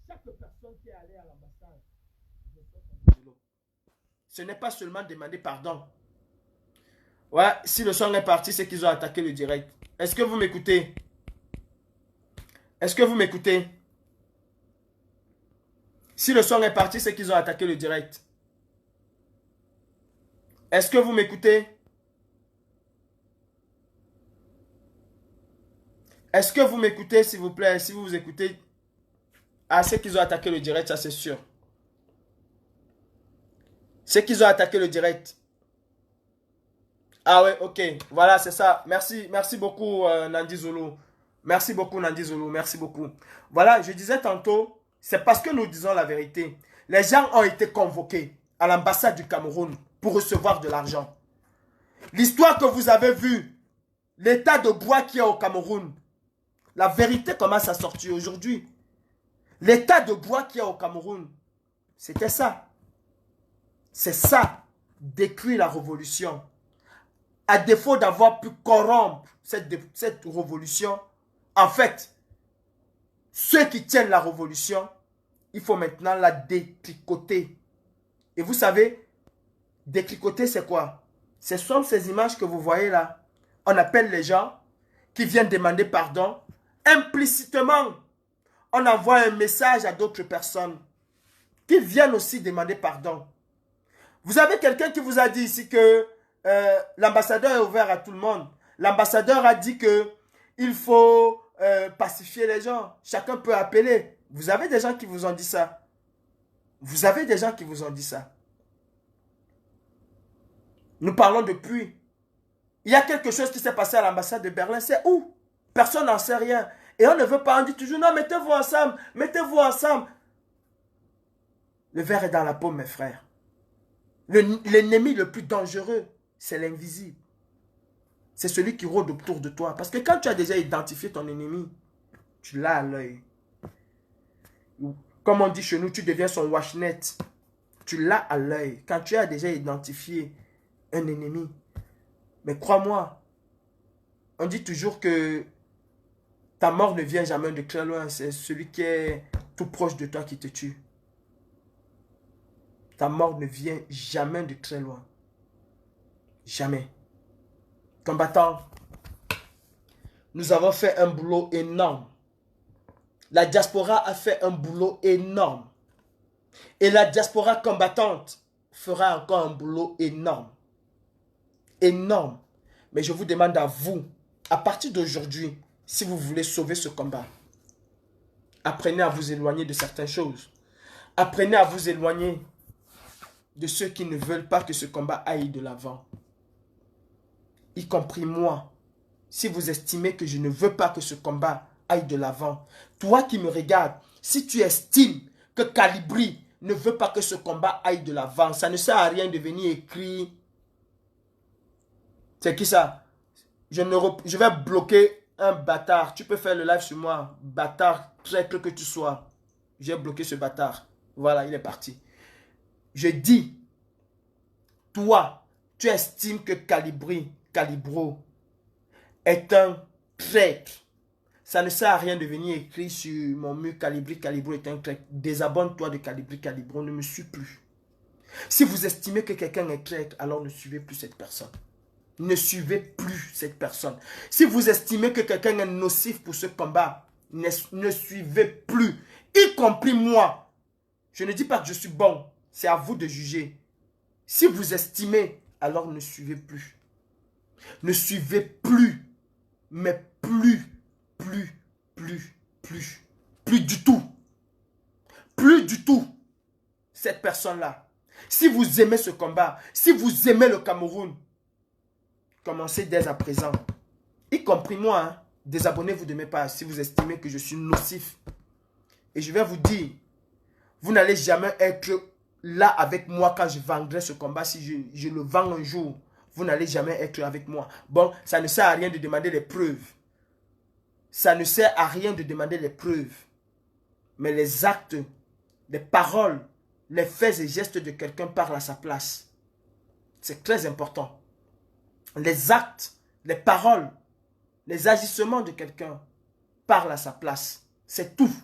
Chaque personne qui est allée à l'ambassade reçoit son enveloppe. Ce n'est pas seulement demander pardon. Ouais, si le son est parti, c'est qu'ils ont attaqué le direct. Est-ce que vous m'écoutez? Est-ce que vous m'écoutez? Si le son est parti, c'est qu'ils ont attaqué le direct. Est-ce que vous m'écoutez? Est-ce que vous m'écoutez, s'il vous plaît? Si vous écoutez, ah, c'est qu'ils ont attaqué le direct, ça c'est sûr. C'est qu'ils ont attaqué le direct. Ah ouais, ok. Voilà, c'est ça. Merci beaucoup, Nandi Zulu. Merci beaucoup, Nandi Zulu. Merci beaucoup. Voilà, je disais tantôt, c'est parce que nous disons la vérité. Les gens ont été convoqués à l'ambassade du Cameroun pour recevoir de l'argent. L'histoire que vous avez vue, l'état de bois qu'il y a au Cameroun, la vérité commence à sortir aujourd'hui. L'état de bois qu'il y a au Cameroun, c'était ça. C'est ça. détruire la révolution, à défaut d'avoir pu corrompre cette révolution, en fait, ceux qui tiennent la révolution, il faut maintenant la détricoter. Et vous savez, détricoter c'est quoi? Ce sont ces images que vous voyez là. On appelle les gens qui viennent demander pardon. Implicitement, on envoie un message à d'autres personnes qui viennent aussi demander pardon. Vous avez quelqu'un qui vous a dit ici que l'ambassadeur est ouvert à tout le monde. L'ambassadeur a dit que il faut pacifier les gens. Chacun peut appeler. Vous avez des gens qui vous ont dit ça. Vous avez des gens qui vous ont dit ça. Nous parlons depuis. Il y a quelque chose qui s'est passé à l'ambassade de Berlin. C'est où? Personne n'en sait rien. Et on ne veut pas. On dit toujours, non, mettez-vous ensemble. Mettez-vous ensemble. Le verre est dans la paume, mes frères. L'ennemi le plus dangereux, c'est l'invisible. C'est celui qui rôde autour de toi. Parce que quand tu as déjà identifié ton ennemi, tu l'as à l'œil. Comme on dit chez nous, tu deviens son washnet. Tu l'as à l'œil. Quand tu as déjà identifié un ennemi. Mais crois-moi, on dit toujours que ta mort ne vient jamais de très loin. C'est celui qui est tout proche de toi qui te tue. Ta mort ne vient jamais de très loin. Jamais. Combattants, nous avons fait un boulot énorme. La diaspora a fait un boulot énorme. Et la diaspora combattante fera encore un boulot énorme. Énorme. Mais je vous demande à vous, à partir d'aujourd'hui, si vous voulez sauver ce combat, apprenez à vous éloigner de certaines choses. Apprenez à vous éloigner de ceux qui ne veulent pas que ce combat aille de l'avant. Y compris moi. Si vous estimez que je ne veux pas que ce combat aille de l'avant, toi qui me regardes, si tu estimes que Calibri ne veut pas que ce combat aille de l'avant, ça ne sert à rien de venir écrire. C'est qui ça? Je vais bloquer un bâtard. Tu peux faire le live sur moi. Bâtard, traître que tu sois. J'ai bloqué ce bâtard. Voilà, il est parti. Je dis, toi, tu estimes que Calibro est un traître. Ça ne sert à rien de venir écrire sur mon mur Calibro est un traître. Désabonne-toi de Calibro, ne me suis plus. Si vous estimez que quelqu'un est traître, alors ne suivez plus cette personne. Ne suivez plus cette personne. Si vous estimez que quelqu'un est nocif pour ce combat, ne suivez plus. Y compris moi. Je ne dis pas que je suis bon. C'est à vous de juger. Si vous estimez, alors ne suivez plus. Ne suivez plus. Mais plus du tout. Plus du tout. Cette personne-là. Si vous aimez ce combat, si vous aimez le Cameroun, commencez dès à présent. Y compris moi, hein, désabonnez-vous de mes pages si vous estimez que je suis nocif. Et je vais vous dire, vous n'allez jamais être là avec moi quand je vendrai ce combat. Si je le vends un jour, vous n'allez jamais être avec moi. Bon, ça ne sert à rien de demander les preuves. Ça ne sert à rien de demander les preuves. Mais les actes, les paroles, les faits et gestes de quelqu'un parlent à sa place. C'est très important. Les actes, les paroles, les agissements de quelqu'un parlent à sa place. C'est tout.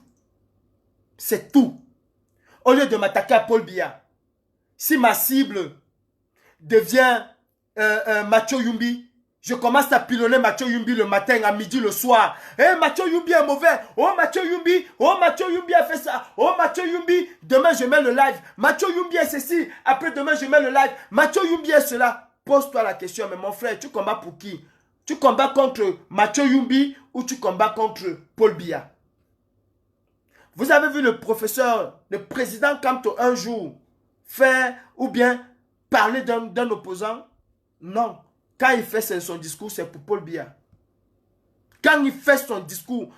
C'est tout. Au lieu de m'attaquer à Paul Biya, si ma cible devient Mathieu Yumbi, je commence à pilonner Mathieu Yumbi le matin, à midi, le soir. Mathieu Yumbi est mauvais. Oh, Mathieu Yumbi a fait ça. Oh, Mathieu Yumbi, demain je mets le live. Mathieu Yumbi est ceci. Après demain je mets le live. Mathieu Yumbi est cela. Pose-toi la question, mais mon frère, tu combats pour qui? Tu combats contre Mathieu Yumbi ou tu combats contre Paul Biya? Vous avez vu le professeur, le président Kamto un jour faire ou bien parler d'un opposant? Non. Quand il fait son discours, c'est pour Paul Biya. Quand il fait son discours,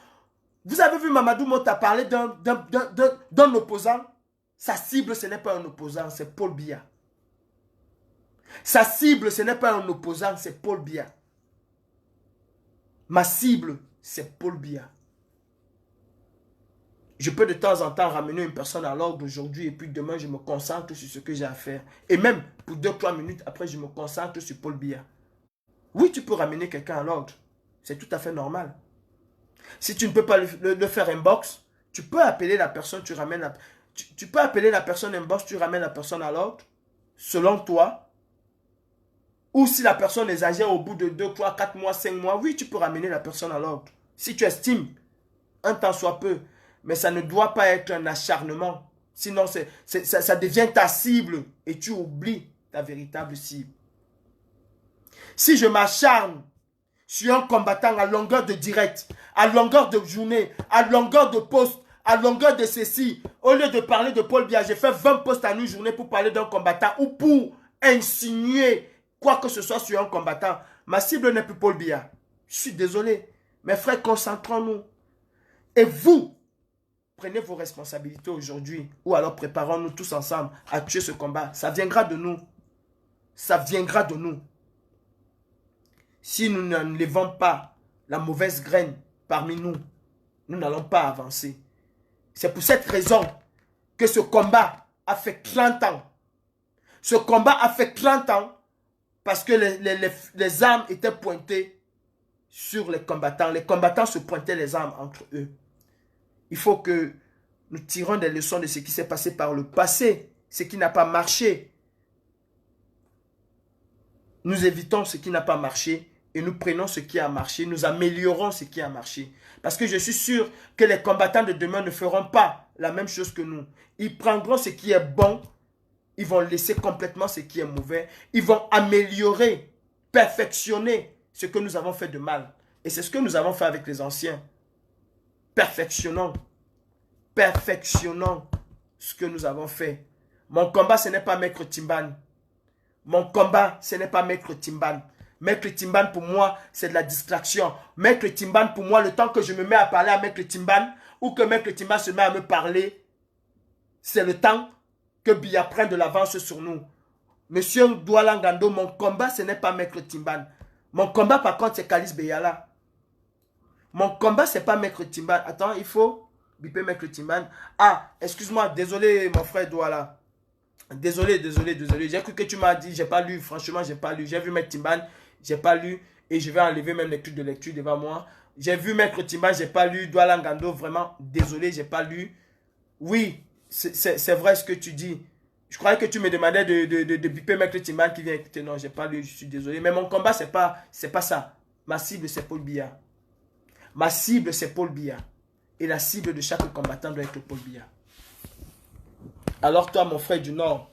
vous avez vu Mamadou Mota parler d'un opposant? Sa cible, ce n'est pas un opposant, c'est Paul Biya. Sa cible, ce n'est pas un opposant, c'est Paul Biya. Ma cible, c'est Paul Biya. Je peux de temps en temps ramener une personne à l'ordre aujourd'hui et puis demain, je me concentre sur ce que j'ai à faire. Et même pour 2-3 minutes après, je me concentre sur Paul Biya. Oui, tu peux ramener quelqu'un à l'ordre. C'est tout à fait normal. Si tu ne peux pas le faire inbox, tu peux appeler la personne, tu ramènes la, tu peux appeler la personne inbox, tu ramènes la personne à l'ordre, selon toi. Ou si la personne exagère au bout de 2, 3, 4 mois, 5 mois, oui, tu peux ramener la personne à l'ordre. Si tu estimes, un temps soit peu. Mais ça ne doit pas être un acharnement. Sinon, ça devient ta cible et tu oublies ta véritable cible. Si je m'acharne sur un combattant à longueur de direct, à longueur de journée, à longueur de poste, à longueur de ceci, au lieu de parler de Paul Biya, j'ai fait 20 postes en une journée pour parler d'un combattant ou pour insinuer quoi que ce soit sur un combattant. Ma cible n'est plus Paul Biya. Je suis désolé. Mes frères, concentrons-nous. Et vous, prenez vos responsabilités aujourd'hui ou alors préparons-nous tous ensemble à tuer ce combat. Ça viendra de nous. Ça viendra de nous. Si nous n'enlevons pas la mauvaise graine parmi nous, nous n'allons pas avancer. C'est pour cette raison que ce combat a fait 30 ans. Ce combat a fait 30 ans parce que les armes étaient pointées sur les combattants. Les combattants se pointaient les armes entre eux. Il faut que nous tirons des leçons de ce qui s'est passé par le passé, ce qui n'a pas marché. Nous évitons ce qui n'a pas marché et nous prenons ce qui a marché, nous améliorons ce qui a marché. Parce que je suis sûr que les combattants de demain ne feront pas la même chose que nous. Ils prendront ce qui est bon, ils vont laisser complètement ce qui est mauvais, ils vont améliorer, perfectionner ce que nous avons fait de mal. Et c'est ce que nous avons fait avec les anciens. Perfectionnons ce que nous avons fait. Mon combat, ce n'est pas Maître Timban. Mon combat, ce n'est pas Maître Timban. Maître Timban, pour moi, c'est de la distraction. Maître Timban, pour moi, le temps que je me mets à parler à Maître Timban, ou que Maître Timban se met à me parler, c'est le temps que Biya prenne de l'avance sur nous. Monsieur Douala Ngando, mon combat, ce n'est pas Maître Timban. Mon combat, par contre, c'est Kalis Beyala. Mon combat, ce n'est pas Maître Timban. Attends, il faut biper Maître Timban. Ah, excuse-moi, désolé, mon frère Douala. Désolé. J'ai cru que tu m'as dit, j'ai pas lu. Franchement, j'ai pas lu. J'ai vu Maître Timban, j'ai pas lu. Et je vais enlever même les trucs de lecture devant moi. J'ai vu Maître Timban, j'ai pas lu. Douala Ngando, vraiment, désolé, j'ai pas lu. Oui, c'est vrai ce que tu dis. Je croyais que tu me demandais de biper Maître Timban qui vient écouter. Non, j'ai pas lu, je suis désolé. Mais mon combat, c'est pas ça. Ma cible, c'est Paul Biya. Ma cible, c'est Paul Biya. Et la cible de chaque combattant doit être Paul Biya. Alors toi, mon frère du Nord,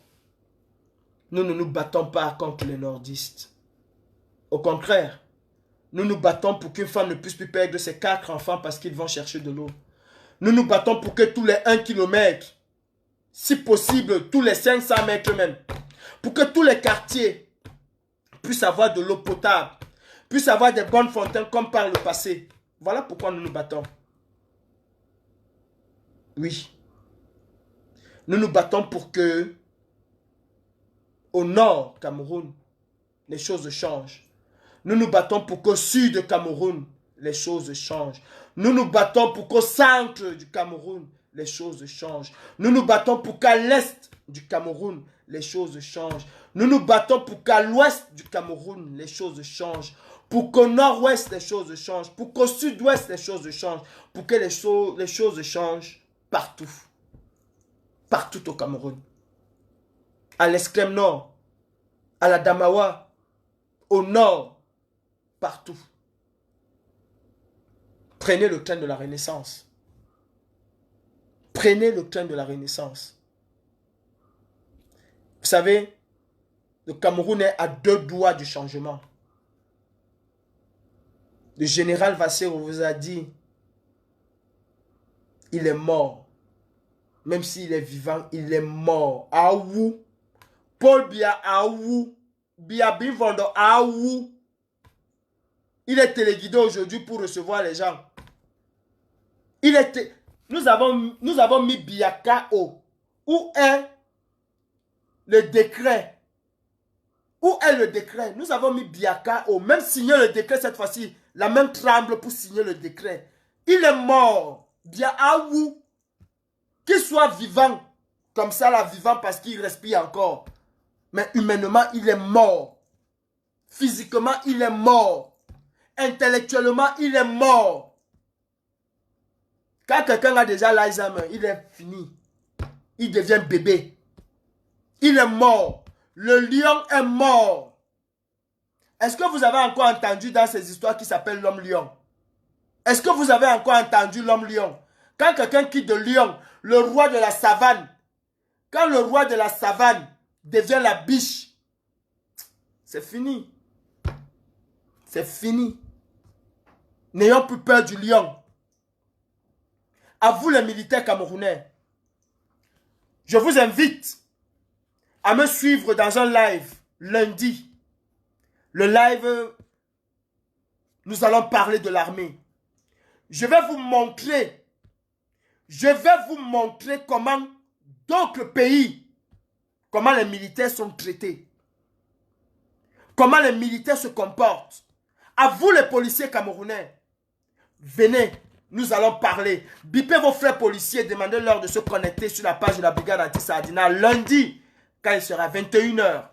nous ne nous battons pas contre les nordistes. Au contraire, nous nous battons pour qu'une femme ne puisse plus perdre ses 4 enfants parce qu'ils vont chercher de l'eau. Nous nous battons pour que tous les 1 km, si possible, tous les 500 mètres même, pour que tous les quartiers puissent avoir de l'eau potable, puissent avoir des bonnes fontaines comme par le passé. Voilà pourquoi nous nous battons. Oui. Nous nous battons pour que, au nord Cameroun, les choses changent. Nous nous battons pour qu'au sud Cameroun, les choses changent. Nous nous battons pour qu'au centre du Cameroun, les choses changent. Nous nous battons pour qu'à l'est du Cameroun, les choses changent. Nous nous battons pour qu'à l'ouest du Cameroun, les choses changent. Pour qu'au nord-ouest, les choses changent. Pour qu'au sud-ouest, les choses changent. Pour que les choses changent partout. Partout au Cameroun. À l'extrême nord, à la Damawa, au nord, partout. Prenez le train de la Renaissance. Prenez le train de la Renaissance. Vous savez, le Cameroun est à 2 doigts du changement. Le général Vassero vous a dit, il est mort. Même s'il est vivant, il est mort. Aou. Paul Biya Aou. Biya Bivondo Aou. Il est téléguidé aujourd'hui pour recevoir les gens. Nous avons mis Biya KO. Où est le décret? Où est le décret? Nous avons mis Biya KO. Même signer le décret cette fois-ci. La main tremble pour signer le décret. Il est mort. Biya Aou. Qu'il soit vivant, comme ça là, vivant parce qu'il respire encore. Mais humainement, il est mort. Physiquement, il est mort. Intellectuellement, il est mort. Quand quelqu'un a déjà l'Alzheimer, il est fini. Il devient bébé. Il est mort. Le lion est mort. Est-ce que vous avez encore entendu dans ces histoires qui s'appellent l'homme lion? Est-ce que vous avez encore entendu l'homme lion? Quand quelqu'un quitte le lion, le roi de la savane, quand le roi de la savane devient la biche, c'est fini. C'est fini. N'ayons plus peur du lion. À vous les militaires camerounais, je vous invite à me suivre dans un live lundi. Le live, nous allons parler de l'armée. Je vais vous montrer comment d'autres pays, comment les militaires sont traités. Comment les militaires se comportent. À vous les policiers camerounais, venez, nous allons parler. Bipez vos frères policiers, demandez-leur de se connecter sur la page de la brigade anti-Sardina lundi, quand il sera 21 h.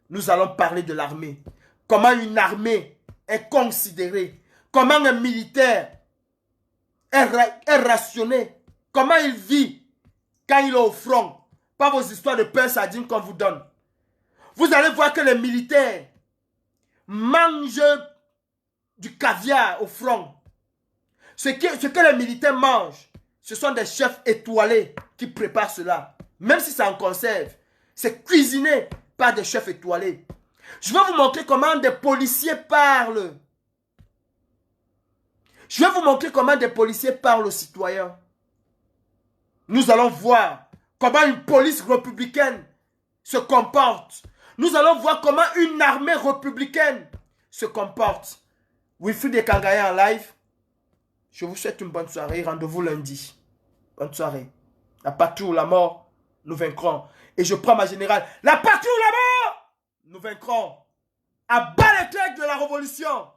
Nous allons parler de l'armée. Comment une armée est considérée. Comment un militaire est rationné. Comment il vit quand il est au front. Pas vos histoires de pain sardine qu'on vous donne. Vous allez voir que les militaires mangent du caviar au front. Ce que les militaires mangent, ce sont des chefs étoilés qui préparent cela. Même si c'est en conserve, c'est cuisiné par des chefs étoilés. Je vais vous montrer comment des policiers parlent. Je vais vous montrer comment des policiers parlent aux citoyens. Nous allons voir comment une police républicaine se comporte. Nous allons voir comment une armée républicaine se comporte. Wilfried Ekangaya en live. Je vous souhaite une bonne soirée. Rendez-vous lundi. Bonne soirée. La patrie ou la mort, nous vaincrons. Et je prends ma générale. La patrie ou la mort, nous vaincrons. À bas les têtes de la révolution.